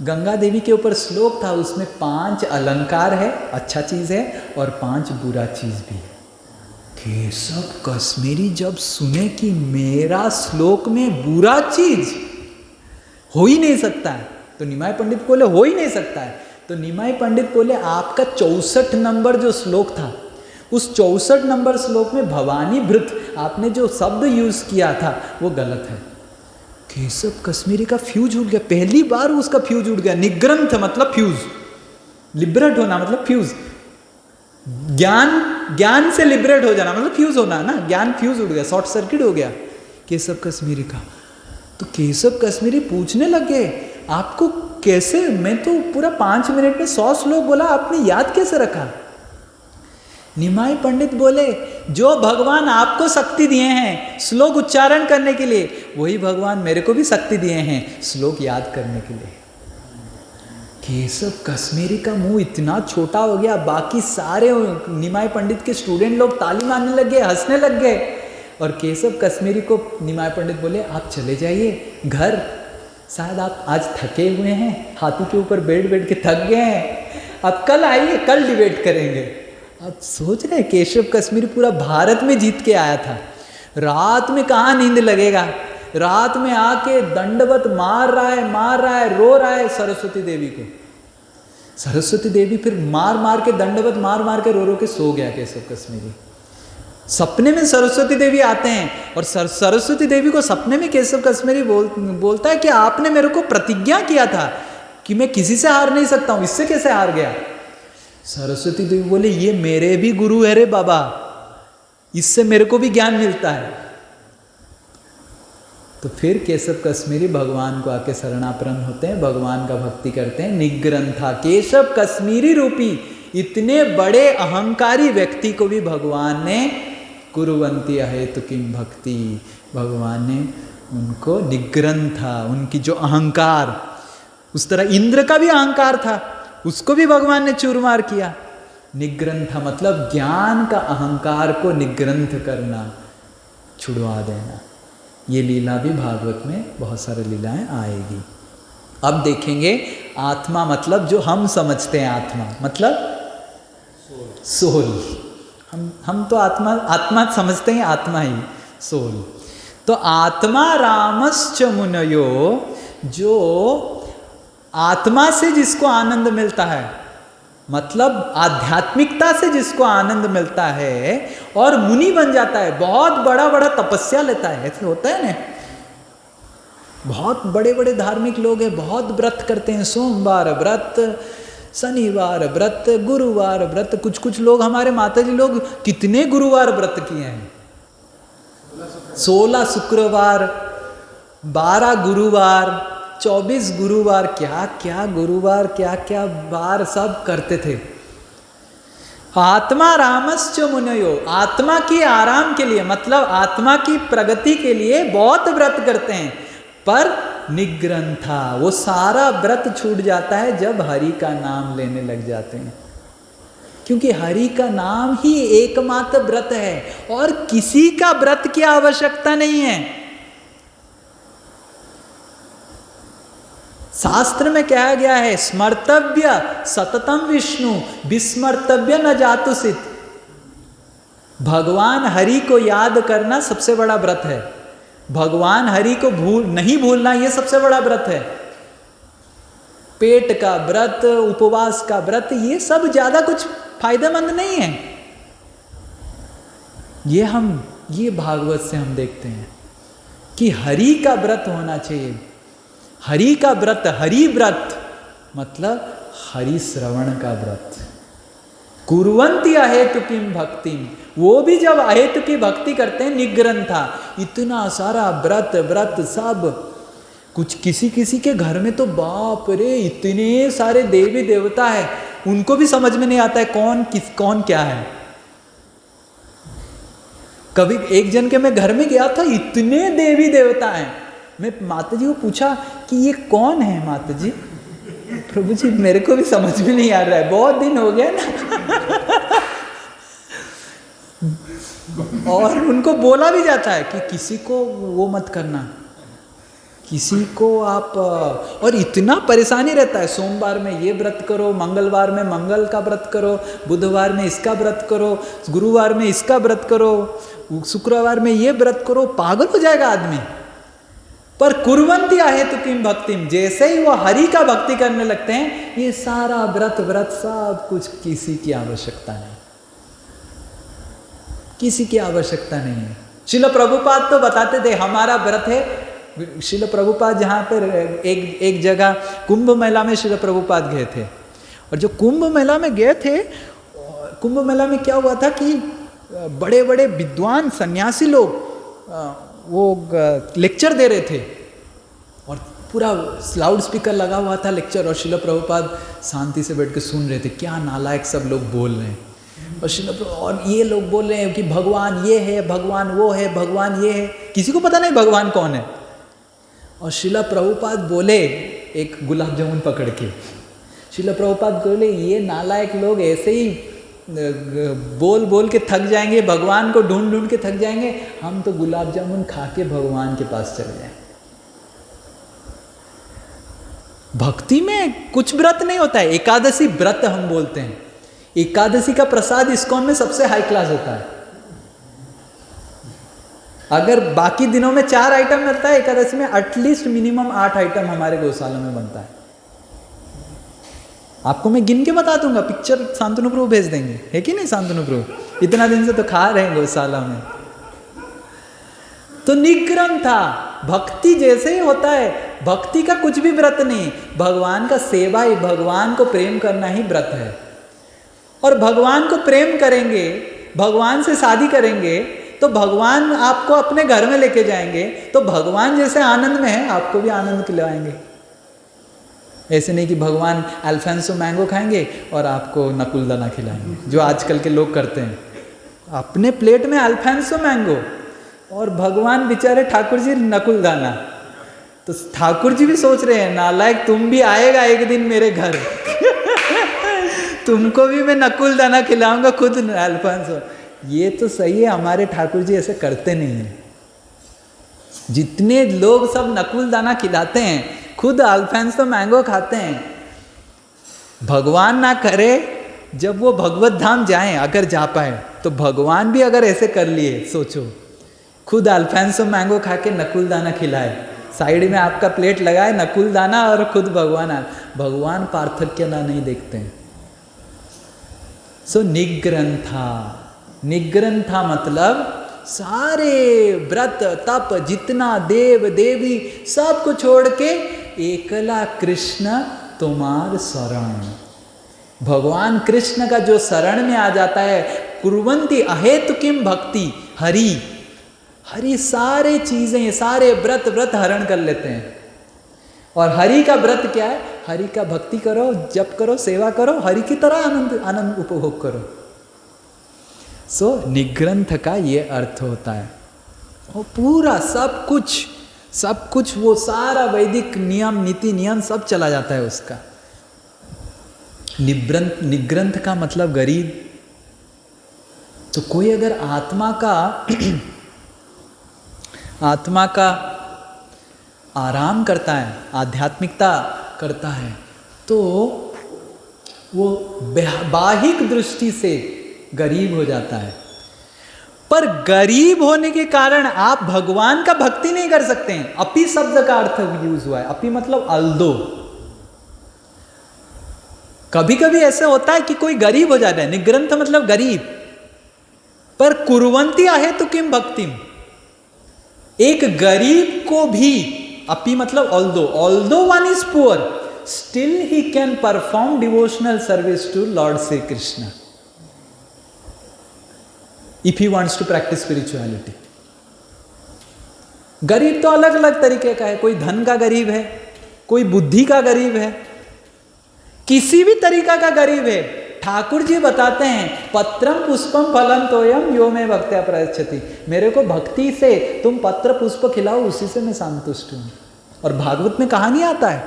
गंगा देवी के ऊपर श्लोक था उसमें 5 अलंकार है, अच्छा चीज़ है, और 5 बुरा चीज़ भी है। केशव कश्मीरी जब सुने कि मेरा श्लोक में बुरा चीज हो ही नहीं सकता है, तो निमाय पंडित बोले हो ही नहीं सकता है। तो निमाय पंडित बोले आपका 64 नंबर जो श्लोक था, उस 64 नंबर श्लोक में भवानी भृत आपने जो शब्द यूज किया था वो गलत है। केशव कश्मीरी का फ्यूज उड़ गया, पहली बार उसका फ्यूज उड़ गया। निग्रंथ मतलब फ्यूज, लिबरेट होना मतलब फ्यूज, ज्ञान से लिबरेट हो जाना मतलब फ्यूज होना है ना, ज्ञान फ्यूज उड़ गया, शॉर्ट सर्किट हो गया केशव कश्मीरी का। तो केशव कश्मीरी पूछने लगे आपको कैसे, मैं तो पूरा 5 मिनट में 100 श्लोक बोला, आपने याद कैसे रखा। निमाई पंडित बोले जो भगवान आपको शक्ति दिए हैं श्लोक उच्चारण करने के लिए, वही भगवान मेरे को भी शक्ति दिए हैं श्लोक याद करने के लिए। केशव कश्मीरी का मुंह इतना छोटा हो गया, बाकी सारे निमाई पंडित के स्टूडेंट लोग ताली मारने लग गए, हंसने लग गए। और केशव कश्मीरी को निमाय पंडित बोले आप चले जाइए घर, शायद आप आज थके हुए हैं, हाथी के ऊपर बैठ के थक गए हैं, आप कल आइए, कल डिबेट करेंगे। आप सोच रहे हैं केशव कश्मीरी पूरा भारत में जीत के आया था, रात में कहाँ नींद लगेगा, रात में आके दंडवत मार रहा है, रो रहा है सरस्वती देवी को। सरस्वती देवी फिर मार के दंडवत मार के रो के सो गया केशव कश्मीरी। सपने में सरस्वती देवी आते हैं और सरस्वती देवी को सपने में केशव कश्मीरी बोलता है कि आपने मेरे को प्रतिज्ञा किया था कि मैं किसी से हार नहीं सकता हूं, इससे कैसे हार गया। सरस्वती देवी बोले ये मेरे भी गुरु है रे बाबा, इससे मेरे को भी ज्ञान मिलता है। तो फिर केशव कश्मीरी भगवान को आके शरणापन्न होते हैं, भगवान का भक्ति करते हैं। निग्रंथा केशव कश्मीरी रूपी इतने बड़े अहंकारी व्यक्ति को भी भगवान ने कुरुवंती अहेतु किम भक्ति, भगवान ने उनको निग्रंथा, उनकी जो अहंकार, उस तरह इंद्र का भी अहंकार था, उसको भी भगवान ने चूरमार किया। निग्रंथा मतलब ज्ञान का अहंकार को निग्रंथ करना, छुड़वा देना। ये लीला भी भागवत में बहुत सारे लीलाएं आएगी। अब देखेंगे आत्मा मतलब जो हम समझते हैं आत्मा मतलब सोल। हम तो आत्मा समझते हैं, आत्मा ही सोल। तो आत्मा रामश्च मुनयो, जो आत्मा से जिसको आनंद मिलता है, मतलब आध्यात्मिकता से जिसको आनंद मिलता है और मुनि बन जाता है, बहुत बड़ा तपस्या लेता है, ऐसे होता है ना। बहुत बड़े धार्मिक लोग हैं, बहुत व्रत करते हैं, सोमवार व्रत, शनिवार व्रत, गुरुवार व्रत। कुछ लोग हमारे माताजी लोग कितने गुरुवार व्रत किए हैं, 16 शुक्रवार, 12 गुरुवार, 24 गुरुवार, क्या गुरुवार, क्या बार सब करते थे। आत्मा रामश्च मुनयो, आत्मा की आराम के लिए मतलब आत्मा की प्रगति के लिए बहुत व्रत करते हैं, पर निग्रंथा, वो सारा व्रत छूट जाता है जब हरि का नाम लेने लग जाते हैं। क्योंकि हरि का नाम ही एकमात्र व्रत है और किसी का व्रत की आवश्यकता नहीं है। शास्त्र में कहा गया है स्मर्तव्य सततम विष्णु विस्मर्तव्य न जातुसित। भगवान हरि को याद करना सबसे बड़ा व्रत है, भगवान हरि को नहीं भूलना ये सबसे बड़ा व्रत है। पेट का व्रत, उपवास का व्रत, ये सब ज्यादा कुछ फायदेमंद नहीं है। ये भागवत से हम देखते हैं कि हरि का व्रत होना चाहिए। हरि का व्रत, हरि व्रत मतलब हरि श्रवण का व्रत। कुर्वन्ति अहेतु किम भक्तिम, वो भी जब अहेतु की भक्ति करते हैं निग्रंथा, इतना सारा व्रत सब कुछ। किसी के घर में तो बाप रे इतने सारे देवी देवता है, उनको भी समझ में नहीं आता है कौन क्या है। कभी एक जन के मैं घर में गया था, इतने देवी देवता हैं। मैं माता जी को पूछा कि ये कौन है माता जी? प्रभु जी मेरे को भी समझ में नहीं आ रहा है, बहुत दिन हो गया ना। और उनको बोला भी जाता है कि किसी को वो मत करना, किसी को आप, और इतना परेशानी रहता है। सोमवार में ये व्रत करो, मंगलवार में मंगल का व्रत करो, बुधवार में इसका व्रत करो, गुरुवार में इसका व्रत करो, शुक्रवार में ये व्रत करो, पागल हो जाएगा आदमी। पर कुर्वन्ति अहेतु किम भक्तिम, जैसे ही वो हरि का भक्ति करने लगते हैं, ये सारा व्रत सब कुछ किसी की आवश्यकता नहीं, किसी की आवश्यकता नहीं है। श्रील प्रभुपाद तो बताते थे हमारा व्रत है। श्रील प्रभुपाद जहाँ पर एक जगह कुंभ मेला में श्रील प्रभुपाद गए थे, और जो कुंभ मेला में गए थे, कुंभ मेला में क्या हुआ था कि बड़े बड़े विद्वान सन्यासी लोग वो लेक्चर दे रहे थे और पूरा लाउड स्पीकर लगा हुआ था लेक्चर, और श्रील प्रभुपाद शांति से बैठ के सुन रहे थे। क्या नालायक सब लोग बोल रहे हैं, और ये लोग बोल रहे हैं कि भगवान ये है, भगवान वो है, भगवान ये है, किसी को पता नहीं भगवान कौन है। और श्रील प्रभुपाद बोले, एक गुलाब जामुन पकड़ के श्रील प्रभुपाद बोले, ये नालायक लोग ऐसे ही बोल बोल के थक जाएंगे, भगवान को ढूंढ ढूंढ के थक जाएंगे, हम तो गुलाब जामुन खा के भगवान के पास चले जाएंगे। भक्ति में कुछ व्रत नहीं होता है, एकादशी व्रत हम बोलते हैं। एकादशी का प्रसाद इस्कॉन में सबसे हाई क्लास होता है। अगर बाकी दिनों में 4 आइटम बनता है, एकादशी में एटलीस्ट मिनिमम 8 आइटम हमारे गौशाला में बनता है। आपको मैं गिन के बता दूंगा, पिक्चर शांतनु प्रभु भेज देंगे, है कि नहीं शांतनु प्रभु? इतना दिन से तो खा रहे हैं गौशाला में। तो निग्रंथा भक्ति जैसे ही होता है, भक्ति का कुछ भी व्रत नहीं, भगवान का सेवा ही, भगवान को प्रेम करना ही व्रत है। और भगवान को प्रेम करेंगे, भगवान से शादी करेंगे, तो भगवान आपको अपने घर में लेके जाएंगे, तो भगवान जैसे आनंद में है आपको भी आनंद खिलाएंगे। ऐसे नहीं कि भगवान अल्फांसो मैंगो खाएंगे और आपको नकुलदाना खिलाएंगे, जो आजकल के लोग करते हैं। अपने प्लेट में अल्फांसो मैंगो और भगवान बेचारे ठाकुर जी नकुलदाना। तो ठाकुर जी भी सोच रहे हैं, नालायक तुम भी आएगा एक दिन मेरे घर तुमको भी मैं नकुलदाना खिलाऊंगा, खुद अल्फांसो। ये तो सही है, हमारे ठाकुर जी ऐसे करते नहीं हैं। जितने लोग सब नकुलदाना खिलाते हैं, खुद अल्फांसो मैंगो खाते हैं। भगवान ना करे जब वो भगवत धाम जाएं, अगर जा पाए तो भगवान भी अगर ऐसे कर लिए, सोचो, खुद अल्फांसो मैंगो खा के नकुलदाना खिलाए, साइड में आपका प्लेट लगाए नकुलदाना और खुद भगवान पार्थक्य ना नहीं देखते हैं। सो निग्रंथा, निग्रंथा मतलब सारे व्रत तप जितना देव देवी सबको छोड़ के एकला कृष्ण तुम्हार शरण। भगवान कृष्ण का जो शरण में आ जाता है, कुर्वन्ति अहेतु किम भक्ति हरि, हरि सारे चीजें सारे व्रत हरण कर लेते हैं। और हरि का व्रत क्या है? हरि का भक्ति करो, जप करो, सेवा करो, हरि की तरह आनंद उपभोग करो। सो निग्रंथ का ये अर्थ होता है। वो पूरा सब कुछ वो सारा वैदिक नियम नीति नियम सब चला जाता है उसका। निग्रंथ का मतलब गरीब। तो कोई अगर आत्मा का आराम करता है, आध्यात्मिकता करता है, तो वो बाहिक दृष्टि से गरीब हो जाता है। पर गरीब होने के कारण आप भगवान का भक्ति नहीं कर सकते हैं। अपी शब्द का अर्थ यूज हुआ है। अपी मतलब अल्दो। कभी कभी ऐसा होता है कि कोई गरीब हो जाता है, निग्रंथ मतलब गरीब, पर कुर्वन्ति अहेतु किम भक्तिम, एक गरीब को भी, अपी मतलब although one is poor, still he can perform devotional service to lord Shri Krishna if he wants to practise spirituality. गरीब तो अलग अलग तरीके का है, कोई धन का गरीब है, कोई बुद्धि का गरीब है, किसी भी तरीका का गरीब है। ठाकुर जी बताते हैं, पत्रम पुष्पम फलम तोयम यो में भक्त्या प्रयच्छति, मेरे को भक्ति से तुम पत्र पुष्प खिलाओ, उसी से मैं संतुष्ट हूं। और भागवत में कहानी आता है,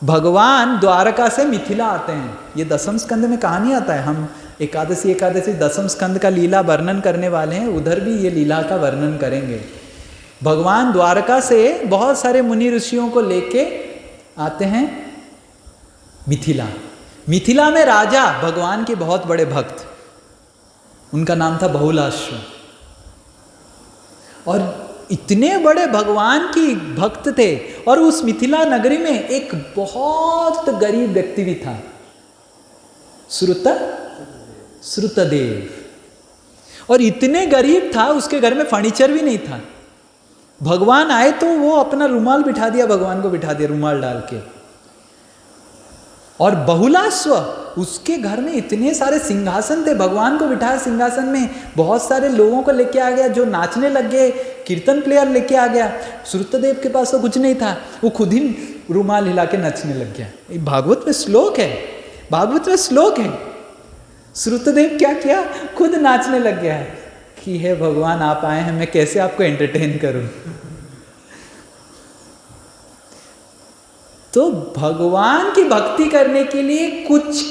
भगवान द्वारका से मिथिला आते हैं, ये दसम स्कंद में कहानी आता है। हम एकादशी दसम स्कंद का लीला वर्णन करने वाले हैं, उधर भी ये लीला का वर्णन करेंगे। भगवान द्वारका से बहुत सारे मुनि ऋषियों को लेके आते हैं मिथिला। मिथिला में राजा, भगवान के बहुत बड़े भक्त, उनका नाम था बहुलाश्व। और इतने बड़े भगवान की भक्त थे। और उस मिथिला नगरी में एक बहुत गरीब व्यक्ति भी था, श्रुतदेव। और इतने गरीब था, उसके घर में फर्नीचर भी नहीं था। भगवान आए तो वो अपना रुमाल बिठा दिया, भगवान को बिठा दिया रुमाल डाल के। और बहुलाश्व, उसके घर में इतने सारे सिंहासन थे, भगवान को बिठाया सिंहासन में, बहुत सारे लोगों को लेके आ गया जो नाचने लग गए, कीर्तन प्लेयर लेके आ गया। श्रुतदेव के पास तो कुछ नहीं था, वो खुद ही रुमाल हिला के नाचने लग गया। ये भागवत में श्लोक है, भागवत में श्लोक है। श्रुतदेव क्या किया? खुद नाचने लग गया है कि हे भगवान आप आए हैं, मैं कैसे आपको एंटरटेन करूं। तो भगवान की भक्ति करने के लिए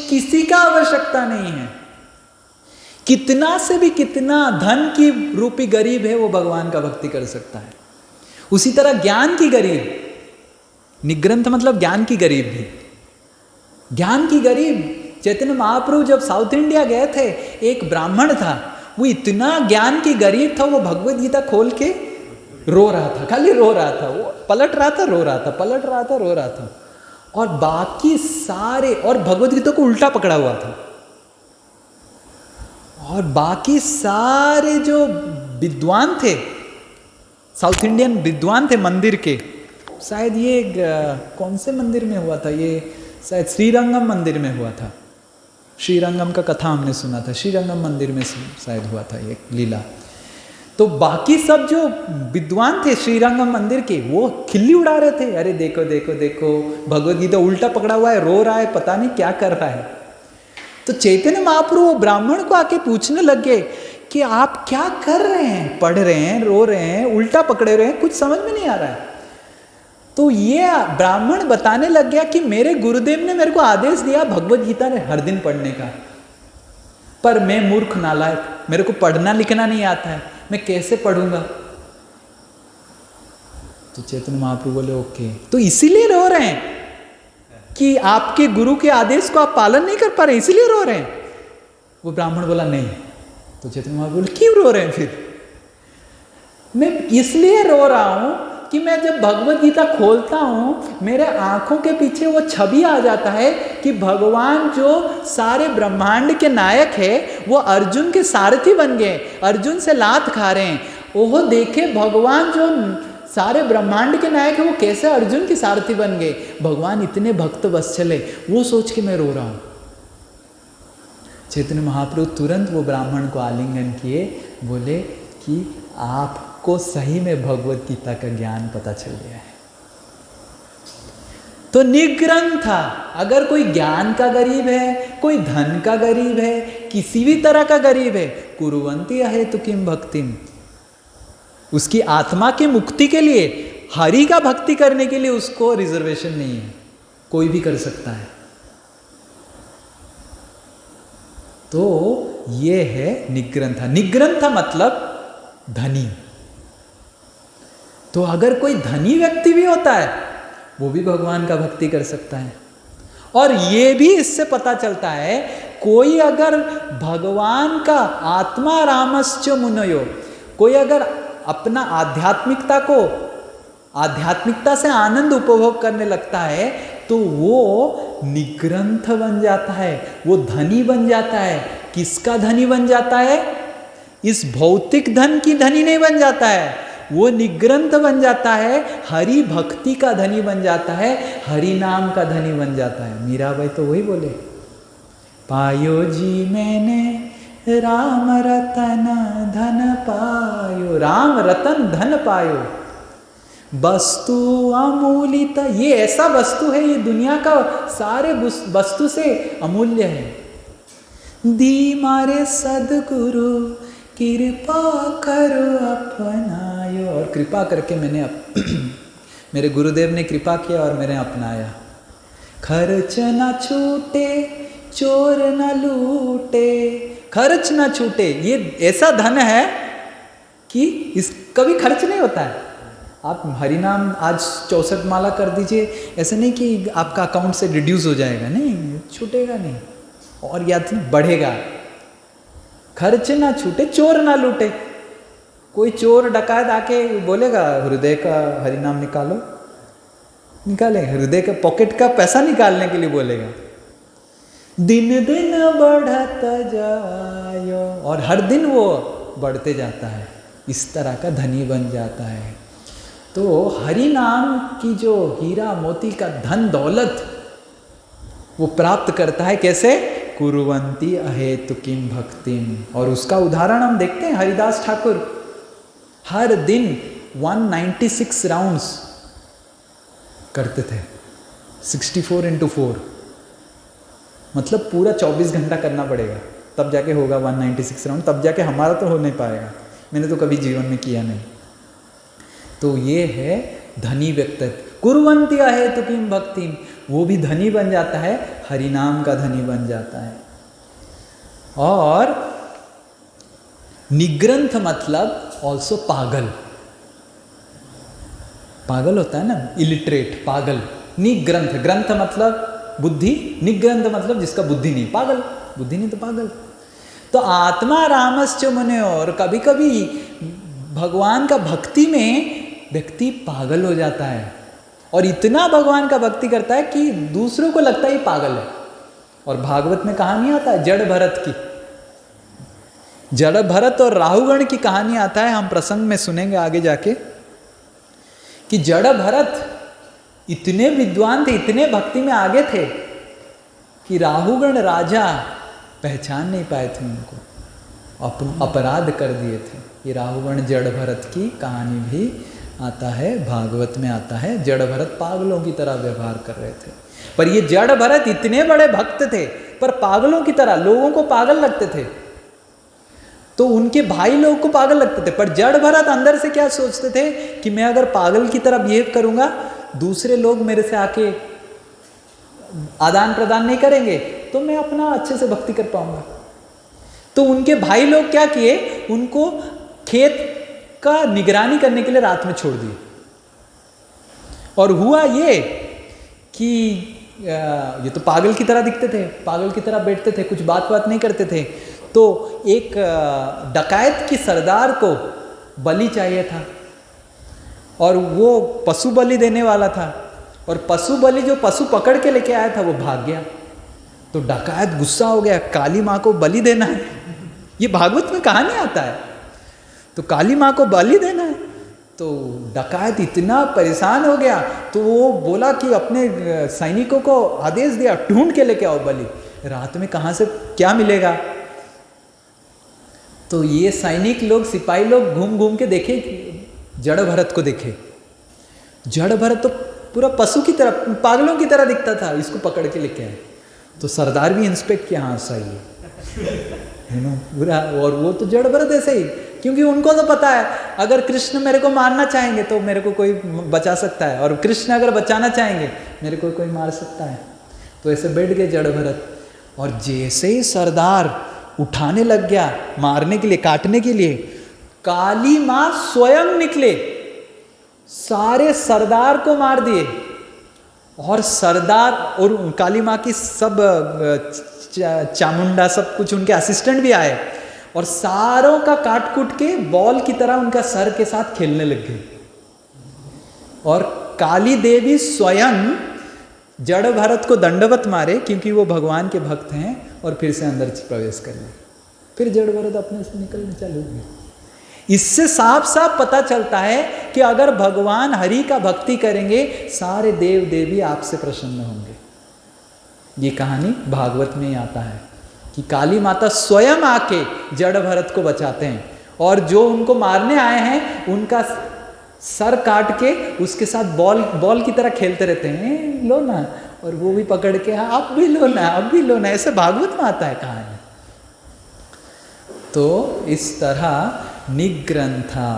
किसी का आवश्यकता नहीं है। कितना से भी कितना धन की रूपी गरीब है वो भगवान का भक्ति कर सकता है। उसी तरह ज्ञान की गरीब, निग्रंथ मतलब ज्ञान की गरीब भी, ज्ञान की गरीब। चैतन्य महाप्रभु जब साउथ इंडिया गए थे, एक ब्राह्मण था, वो इतना ज्ञान की गरीब था, वो भगवद गीता खोल के रो रहा था, खाली रो रहा था, वो पलट रहा था, रो रहा था, पलट रहा था, रो रहा था। और बाकी सारे, और भगवद गीता को उल्टा पकड़ा हुआ था, और बाकी सारे जो विद्वान थे, साउथ इंडियन विद्वान थे मंदिर के, शायद ये कौन से मंदिर में हुआ था, ये शायद श्रीरंगम मंदिर में हुआ था। श्रीरंगम का कथा हमने सुना था, श्रीरंगम मंदिर में शायद हुआ था ये लीला। तो बाकी सब जो विद्वान थे श्रीरंगम मंदिर के, वो खिल्ली उड़ा रहे थे, अरे देखो देखो देखो भगवद गीता उल्टा पकड़ा हुआ है, रो रहा है, पता नहीं क्या कर रहा है। तो चैतन्य महाप्रभु ब्राह्मण को आके पूछने लगे कि आप क्या कर रहे हैं, पढ़ रहे हैं, रो रहे हैं, उल्टा पकड़े रहे हैं, कुछ समझ में नहीं आ रहा है। तो ये ब्राह्मण बताने लग गया कि मेरे गुरुदेव ने मेरे को आदेश दिया भगवद गीता ने हर दिन पढ़ने का, पर मैं मूर्ख नालायक, मेरे को पढ़ना लिखना नहीं आता है, मैं कैसे पढ़ूंगा। तो चैतन्य महाप्रभु बोले ओके, तो इसीलिए रो रहे हैं कि आपके गुरु के आदेश को आप पालन नहीं कर पा रहे, इसीलिए रो रहे हैं। वो ब्राह्मण बोला नहीं। तो चैतन्य महाप्रभु बोले क्यों रो रहे हैं फिर? मैं इसलिए रो रहा हूं कि मैं जब भगवद गीता खोलता हूं, मेरे आंखों के पीछे वो छवि आ जाता है कि भगवान जो सारे ब्रह्मांड के नायक है, वो अर्जुन के सारथी बन गए, अर्जुन से लात खा रहे हैं। ओहो देखे भगवान जो सारे ब्रह्मांड के नायक है, वो कैसे अर्जुन के सारथी बन गए, भगवान इतने भक्त वत्सल है, वो सोच के मैं रो रहा हूं। चैतन्य महाप्रभु तुरंत वो ब्राह्मण को आलिंगन किए, बोले कि आपको सही में भगवद गीता का ज्ञान पता चल गया है। तो निग्रंथ था, अगर कोई ज्ञान का गरीब है, कोई धन का गरीब है, किसी भी तरह का गरीब है, कुरुवंती अहेतु किम भक्तिम, उसकी आत्मा की मुक्ति के लिए, हरि का भक्ति करने के लिए उसको रिजर्वेशन नहीं है, कोई भी कर सकता है। तो ये है निग्रंथा। निग्रंथा मतलब धनी। तो अगर कोई धनी व्यक्ति भी होता है, वो भी भगवान का भक्ति कर सकता है। और ये भी इससे पता चलता है, कोई अगर भगवान का आत्मा रामश्च मुनयो, कोई अगर अपना आध्यात्मिकता से आनंद उपभोग करने लगता है, तो वो निग्रंथ बन जाता है, वो धनी बन जाता है। किसका धनी बन जाता है? इस भौतिक धन की धनी नहीं बन जाता है, वो निग्रंथ बन जाता है, हरि भक्ति का धनी बन जाता है, हरि नाम का धनी बन जाता है। मीराबाई तो वही बोले, पायो जी मैंने राम रतन धन पायो, राम रतन धन पायो, वस्तु अमूलित। ये ऐसा वस्तु है, ये दुनिया का सारे वस्तु से अमूल्य है। दी मारे सदगुरु कृपा करो अपनायो, और कृपा करके मैंने मेरे गुरुदेव ने कृपा किया और मैंने अपनाया। खर्च न छूटे चोर न लूटे, खर्च न छूटे, ये ऐसा धन है कि इस कभी खर्च नहीं होता है। आप हरिनाम आज 64 माला कर दीजिए, ऐसे नहीं कि आपका अकाउंट से रिड्यूस हो जाएगा, नहीं, छूटेगा नहीं, और या बढ़ेगा। खर्च ना छूटे चोर ना लूटे। कोई चोर डकायत आके बोलेगा हृदय का हरिनाम निकालो, निकाले, हृदय के पॉकेट का पैसा निकालने के लिए बोलेगा। दिन दिन बढ़त जायो, और हर दिन वो बढ़ते जाता है, इस तरह का धनी बन जाता है। तो हरि नाम की जो हीरा मोती का धन दौलत वो प्राप्त करता है, कैसे? कुरुवंती अहेतु किम भक्तिम। और उसका उदाहरण हम देखते हैं, हरिदास ठाकुर हर दिन 196 राउंड्स करते थे, 64 into 4, मतलब पूरा 24 घंटा करना पड़ेगा, तब जाके होगा 196 राउंड, तब जाके हमारा तो हो नहीं पाएगा। मैंने तो कभी जीवन में किया नहीं। तो ये है धनी व्यक्तित्व। कुरुवंती अहेतु किम भक्तिम, वो भी धनी बन जाता है, हरिनाम का धनी बन जाता है। और निग्रंथ मतलब ऑल्सो पागल, पागल होता है ना, इलिटरेट, पागल। निग्रंथ, ग्रंथ मतलब बुद्धि, निग्रंथ मतलब जिसका बुद्धि नहीं, पागल, बुद्धि नहीं तो पागल। तो आत्मा रामश्च मुनयो, और कभी कभी भगवान का भक्ति में व्यक्ति पागल हो जाता है, और इतना भगवान का भक्ति करता है कि दूसरों को लगता है ये पागल है। और भागवत में कहानी आता है जड़ भरत की, जड़ भरत और राहुगण की कहानी आता है, हम प्रसंग में सुनेंगे आगे जाके, कि जड़ भरत इतने विद्वान थे, इतने भक्ति में आगे थे कि राहुगण राजा पहचान नहीं पाए थे उनको, अपराध कर दिए थे। ये राहुगण जड़ भरत की कहानी भी आता है, भागवत में आता है। जड़ भरत पागलों की तरह व्यवहार कर रहे थे, पर ये जड़ भरत इतने बड़े भक्त थे पर पागलों की तरह, लोगों को पागल लगते थे, तो उनके भाई लोग को पागल लगते थे। पर जड़ भरत अंदर से क्या सोचते थे कि मैं अगर पागल की तरह बिहेव करूंगा, दूसरे लोग मेरे से आके आदान प्रदान नहीं करेंगे, तो मैं अपना अच्छे से भक्ति कर पाऊंगा। तो उनके भाई लोग क्या किए, उनको खेत का निगरानी करने के लिए रात में छोड़ दिए। और हुआ ये कि ये तो पागल की तरह दिखते थे, पागल की तरह बैठते थे, कुछ बात नहीं करते थे। तो एक डकैत की सरदार को बलि चाहिए था, और वो पशु बलि देने वाला था, और पशु बलि जो पशु पकड़ के लेके आया था वो भाग गया। तो डकैत गुस्सा हो गया, काली माँ को बलि देना है, ये भागवत में कहानी आता है, तो काली माँ को बलि देना है। तो डकैत इतना परेशान हो गया, तो वो बोला कि अपने सैनिकों को आदेश दिया, ढूंढ के लेके आओ बलि, रात में कहाँ से क्या मिलेगा। तो ये सैनिक लोग, सिपाही लोग घूम घूम के देखे, जड़ भरत को देखे, जड़ भरत तो पूरा पशु की तरह, पागलों की तरह दिखता था, इसको पकड़ के लेके आए। तो सरदार भी इंस्पेक्ट किया, हाँ सही है पूरा, और वो तो जड़ भरत ऐसे ही, क्योंकि उनको तो पता है अगर कृष्ण मेरे को मारना चाहेंगे तो मेरे को कोई बचा सकता है, और कृष्ण अगर बचाना चाहेंगे मेरे को कोई मार सकता है। तो ऐसे बैठ गए जड़ भरत, और जैसे ही सरदार उठाने लग गया मारने के लिए, काटने के लिए, काली माँ स्वयं निकले, सारे सरदार को मार दिए। और सरदार और काली माँ की सब चामुंडा सब कुछ, उनके असिस्टेंट भी आए, और सारों का काट कूट के बॉल की तरह उनका सर के साथ खेलने लग गए। और काली देवी स्वयं जड़ भरत को दंडवत मारे, क्योंकि वो भगवान के भक्त हैं, और फिर से अंदर प्रवेश कर लिए। फिर जड़ भरत अपने से निकलने चालू हुए। इससे साफ साफ पता चलता है कि अगर भगवान हरि का भक्ति करेंगे, सारे देव देवी आपसे प्रसन्न होंगे। ये कहानी भागवत में ही आता है कि काली माता स्वयं आके जड़ भरत को बचाते हैं, और जो उनको मारने आए हैं उनका सर काट के उसके साथ बॉल की तरह खेलते रहते हैं, लो ना, और वो भी पकड़ के आप भी लो ना, अब भी लो ना, ऐसे भागवत में आता है कहानी। तो इस तरह निग्रंथा,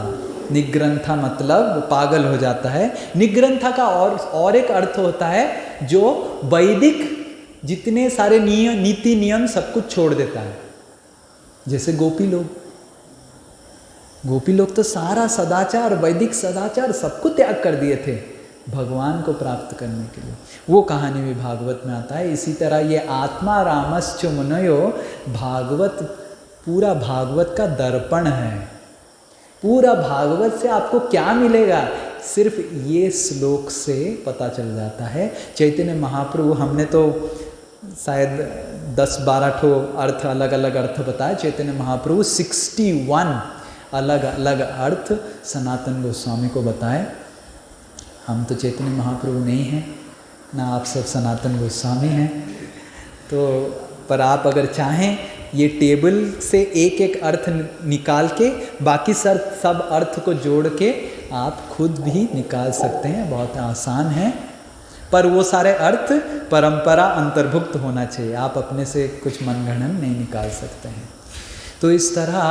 निग्रंथा मतलब पागल हो जाता है। निग्रंथा का और एक अर्थ होता है जो वैदिक जितने सारे नीति नियम सब कुछ छोड़ देता है। जैसे गोपी लोग तो सारा सदाचार, वैदिक सदाचार सबको त्याग कर दिए थे भगवान को प्राप्त करने के लिए। वो कहानी भी भागवत में आता है। इसी तरह ये आत्मा रामश्च मुनयो, भागवत पूरा भागवत का दर्पण है। पूरा भागवत से आपको क्या मिलेगा, सिर्फ ये श्लोक से पता चल जाता है। चैतन्य महाप्रभु, हमने तो शायद 10-12 ठो अर्थ, अलग अलग अर्थ बताए। चैतन्य महाप्रभु 61 अलग अलग अर्थ सनातन गोस्वामी को बताए। हम तो चैतन्य महाप्रभु नहीं हैं, ना आप सब सनातन गोस्वामी हैं। तो पर आप अगर चाहें ये टेबल से एक एक अर्थ निकाल के बाकी सब अर्थ को जोड़ के आप खुद भी निकाल सकते हैं। बहुत आसान है, पर वो सारे अर्थ परंपरा अंतर्भुक्त होना चाहिए। आप अपने से कुछ मनगणन नहीं निकाल सकते हैं। तो इस तरह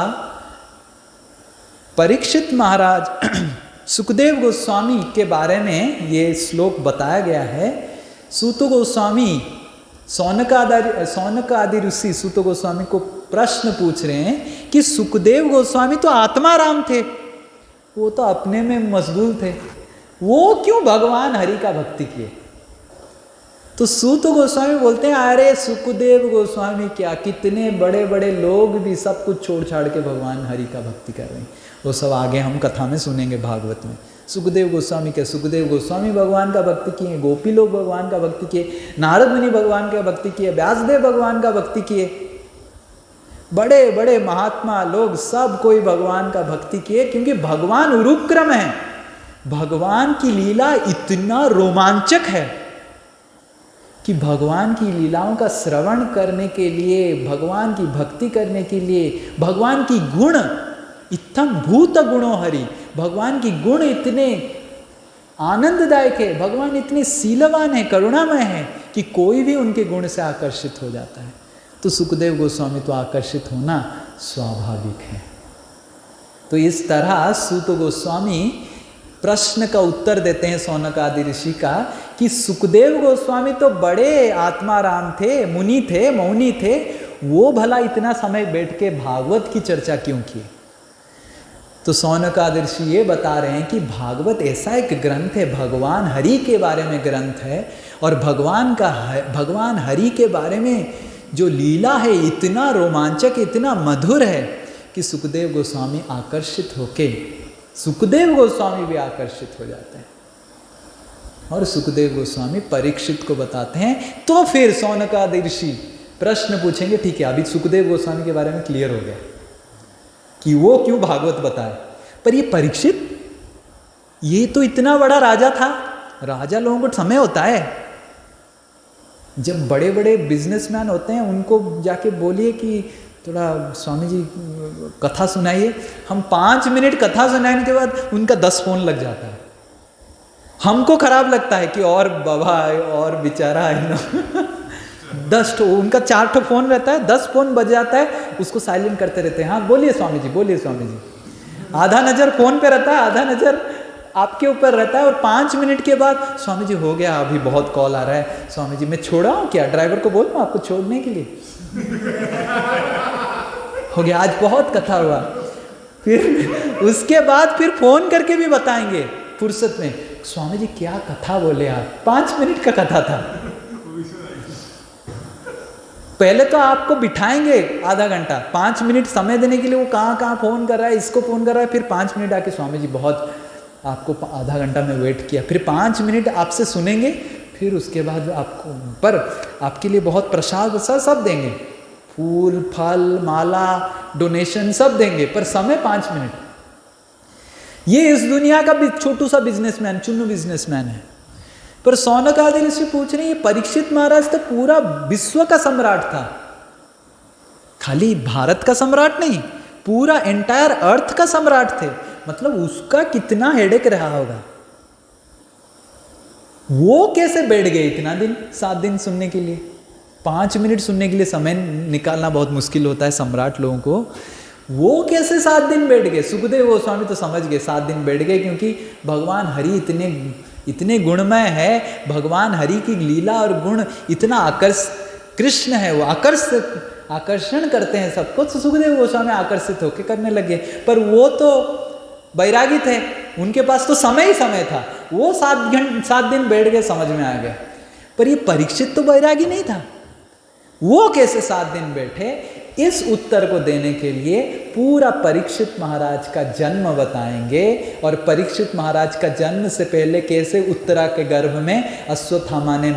परीक्षित महाराज सुखदेव गोस्वामी के बारे में ये श्लोक बताया गया है। सूत गोस्वामी, सौनक आदि ऋषि सूत गोस्वामी को प्रश्न पूछ रहे हैं कि सुखदेव गोस्वामी तो आत्माराम थे, वो तो अपने में मशगूल थे, वो क्यों भगवान हरि का भक्ति किए? तो सूत गोस्वामी बोलते हैं अरे सुखदेव गोस्वामी क्या, कितने बड़े बड़े लोग भी सब कुछ छोड़ छाड़ के भगवान हरि का भक्ति कर रहे हैं। वो सब आगे हम कथा में सुनेंगे भागवत में। सुखदेव गोस्वामी क्या, सुखदेव गोस्वामी भगवान का भक्ति किए, गोपी लोग भगवान का भक्ति किए, नारद मुनि भगवान का भक्ति किए, व्यासदेव भगवान का भक्ति किए, बड़े बड़े महात्मा लोग सब कोई भगवान का भक्ति किए, क्योंकि भगवान उरुक्रम है। भगवान की लीला इतना रोमांचक है कि भगवान की लीलाओं का श्रवण करने के लिए, भगवान की भक्ति करने के लिए, भगवान की गुण इत्थम भूत गुणो हरि, भगवान की गुण इतने आनंददायक है, भगवान इतने शीलवान है, करुणामय है कि कोई भी उनके गुण से आकर्षित हो जाता है। तो सुखदेव गोस्वामी तो आकर्षित होना स्वाभाविक है। तो इस तरह सूत गोस्वामी प्रश्न का उत्तर देते हैं शौनक आदि ऋषि का कि सुखदेव गोस्वामी तो बड़े आत्माराम थे, मुनि थे, मौनी थे, वो भला इतना समय बैठ के भागवत की चर्चा क्यों की? तो शौनक आदि ऋषि ये बता रहे हैं कि भागवत ऐसा एक ग्रंथ है, भगवान हरि के बारे में ग्रंथ है, और भगवान हरि के बारे में जो लीला है इतना रोमांचक, इतना मधुर है कि सुखदेव गोस्वामी आकर्षित होके, सुखदेव गोस्वामी भी आकर्षित हो जाते हैं। और सुखदेव गोस्वामी परीक्षित को बताते हैं। तो फिर शौनक आदि ऋषि प्रश्न पूछेंगे, ठीक है अभी सुखदेव गोस्वामी के बारे में क्लियर हो गया कि वो क्यों भागवत बताए, पर ये परीक्षित, ये तो इतना बड़ा राजा था, राजा लोगों को समय होता है, जब बड़े बड़े बिजनेसमैन होते हैं उनको जाके बोलिए कि थोड़ा स्वामी जी कथा सुनाइए, हम 5 मिनट कथा सुनाने के बाद उनका 10 फोन लग जाता है। हमको खराब लगता है कि और बाबा और बेचारा है ना 10 उनका 4 फोन रहता है, 10 फोन बज जाता है, उसको साइलेंट करते रहते हैं। हाँ बोलिए स्वामी जी, बोलिए स्वामी जी। आधा नज़र फोन पे रहता है, आधा नज़र आपके ऊपर रहता है, और 5 मिनट के बाद स्वामी जी हो गया, अभी बहुत कॉल आ रहा है, स्वामी जी मैं छोड़ा हूँ क्या, ड्राइवर को बोलूँ आपको छोड़ने के लिए हो गया, आज बहुत कथा हुआ। फिर उसके बाद फिर फोन करके भी बताएंगे फुर्सत में, स्वामी जी क्या कथा बोले आप, 5 मिनट का कथा था। पहले तो आपको बिठाएंगे आधा घंटा, 5 मिनट समय देने के लिए, वो कहाँ फोन कर रहा है, इसको फोन कर रहा है, फिर 5 मिनट आके स्वामी जी बहुत आपको आधा घंटा में वेट किया, फिर 5 मिनट आपसे सुनेंगे, फिर उसके बाद आपको पर आपके लिए बहुत प्रसाद सब देंगे, फूल फल माला डोनेशन सब देंगे, पर समय 5 मिनट। ये इस दुनिया का भी छोटू सा बिजनेसमैन, चुन्नू बिजनेसमैन है। पर शौनक आदि ऋषि पूछ रहे हैं, ये परीक्षित महाराज तो पूरा विश्व का सम्राट था, खाली भारत का सम्राट नहीं, पूरा एंटायर अर्थ का सम्राट थे, मतलब उसका कितना हेडेक रहा होगा। वो कैसे बैठ गए इतना दिन, 7 दिन सुनने के लिए? 5 मिनट सुनने के लिए समय निकालना बहुत मुश्किल होता है सम्राट लोगों को, वो कैसे 7 दिन बैठ गए? सुखदेव गोस्वामी तो समझ गए 7 दिन बैठ गए, क्योंकि भगवान हरि इतने गुणमय है, भगवान हरि की लीला और गुण इतना कृष्ण है, वो आकर्षण करते हैं सबको, तो सुखदेव गोस्वामी आकर्षित होकर करने लगे। पर वो तो बैरागी थे, उनके पास तो समय ही समय था, वो 7 दिन बैठ गए, समझ में आ गया। पर ये परीक्षित तो बैरागी नहीं था, वो कैसे 7 दिन बैठे? इस उत्तर को देने के लिए पूरा परीक्षित महाराज का जन्म बताएंगे, और परीक्षित महाराज का जन्म से पहले कैसे उत्तरा के गर्भ में अश्वत्थामा ने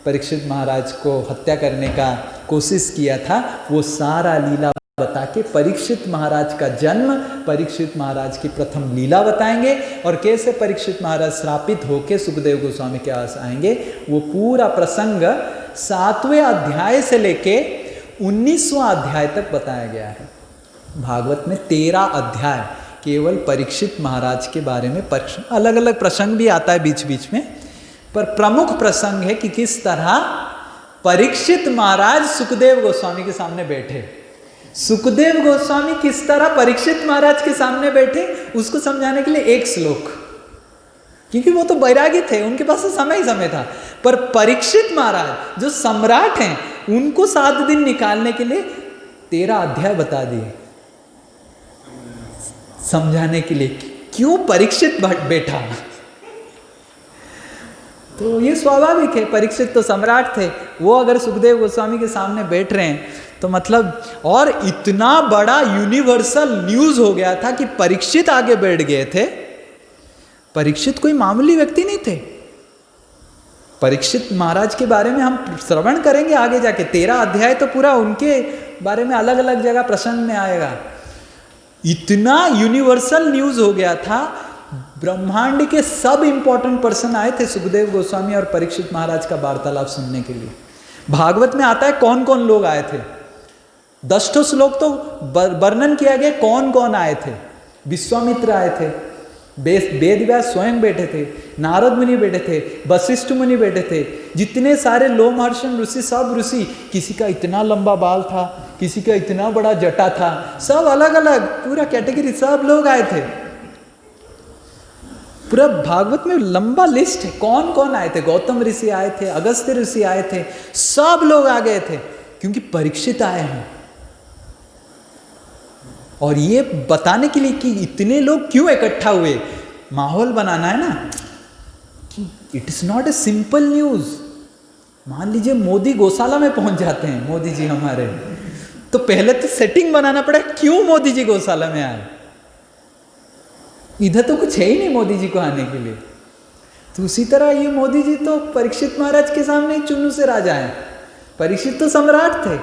परीक्षित महाराज को हत्या करने का कोशिश किया था, वो सारा लीला बता के परीक्षित महाराज का जन्म, परीक्षित महाराज की प्रथम लीला बताएंगे, और कैसे परीक्षित महाराज श्रापित होके सुखदेव गोस्वामी के पास आएंगे। वो पूरा प्रसंग 7वें अध्याय से लेके 19वां अध्याय तक बताया गया है। भागवत में 13 अध्याय केवल परीक्षित महाराज के बारे में, अलग अलग प्रसंग भी आता है बीच बीच में, पर प्रमुख प्रसंग है कि किस तरह परीक्षित महाराज सुखदेव गोस्वामी के सामने बैठे। सुखदेव गोस्वामी किस तरह परीक्षित महाराज के सामने बैठे, उसको समझाने के लिए एक श्लोक, क्योंकि वो तो बैरागी थे, उनके पास तो समय ही समय था। पर परीक्षित महाराज जो सम्राट हैं, उनको 7 दिन निकालने के लिए 13 अध्याय बता दिए समझाने के लिए क्यों परीक्षित बैठा। तो ये स्वाभाविक है, परीक्षित तो सम्राट थे, वो अगर सुखदेव गोस्वामी के सामने बैठ रहे हैं तो मतलब, और इतना बड़ा यूनिवर्सल न्यूज हो गया था कि परीक्षित आगे बैठ गए थे। परीक्षित कोई मामूली व्यक्ति नहीं थे। परीक्षित महाराज के बारे में हम श्रवण करेंगे आगे जाके, 13 अध्याय तो पूरा उनके बारे में अलग अलग जगह प्रसंग में आएगा। इतना यूनिवर्सल न्यूज हो गया था, ब्रह्मांड के सब इंपॉर्टेंट पर्सन आए थे सुखदेव गोस्वामी और परीक्षित महाराज का वार्तालाप सुनने के लिए। भागवत में आता है कौन कौन लोग आए थे, 10 श्लोक तो वर्णन किया गया कौन कौन आए थे। विश्वामित्र आए थे, वेद व्यास स्वयं बैठे थे, नारद मुनि बैठे थे, वशिष्ठ मुनि बैठे थे, जितने सारे लोमहर्षण ऋषि, सब ऋषि, किसी का इतना लंबा बाल था, किसी का इतना बड़ा जटा था, सब अलग अलग पूरा कैटेगरी, सब लोग आए थे। पूरा भागवत में लंबा लिस्ट है कौन कौन आए थे। गौतम ऋषि आए थे, अगस्त्य ऋषि आए थे, सब लोग आ गए थे क्योंकि परीक्षित आए हैं। और ये बताने के लिए कि इतने लोग क्यों इकट्ठा हुए, माहौल बनाना है ना कि it is not a simple news. मान लीजिए मोदी गौशाला में पहुंच जाते हैं, मोदी जी हमारे, तो पहले तो सेटिंग बनाना पड़ा क्यों मोदी जी गौशाला में आए। इधर तो कुछ है ही नहीं मोदी जी को आने के लिए। तो उसी तरह ये मोदी जी तो परीक्षित महाराज के सामने चुन्नू से राजा है। परीक्षित तो सम्राट थे,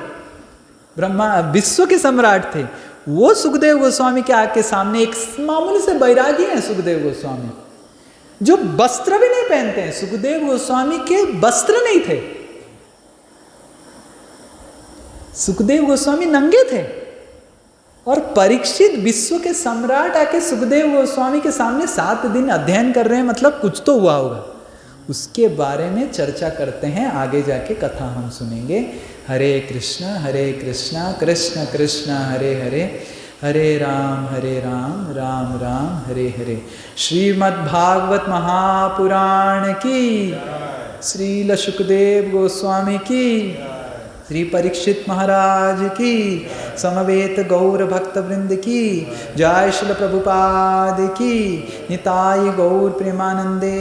ब्रह्मा विश्व के सम्राट थे। वो सुखदेव गोस्वामी के आके सामने एक मामूली से बैरागी हैं सुखदेव गोस्वामी, जो वस्त्र भी नहीं पहनते हैं। सुखदेव गोस्वामी के वस्त्र नहीं थे, सुखदेव गोस्वामी नंगे थे। और परीक्षित विश्व के सम्राट आके सुखदेव गोस्वामी के सामने 7 दिन अध्ययन कर रहे हैं, मतलब कुछ तो हुआ होगा। उसके बारे में चर्चा करते हैं, आगे जाके कथा हम सुनेंगे। हरे कृष्णा कृष्ण कृष्ण हरे हरे, हरे राम राम राम हरे हरे। श्रीमद्भागवत महापुराण की, श्रील सुखदेव गोस्वामी की, श्री परीक्षित महाराज की, समवेत गौर भक्त वृंद की जय, श्रील प्रभुपाद की, निताय गौर प्रेमानंदे।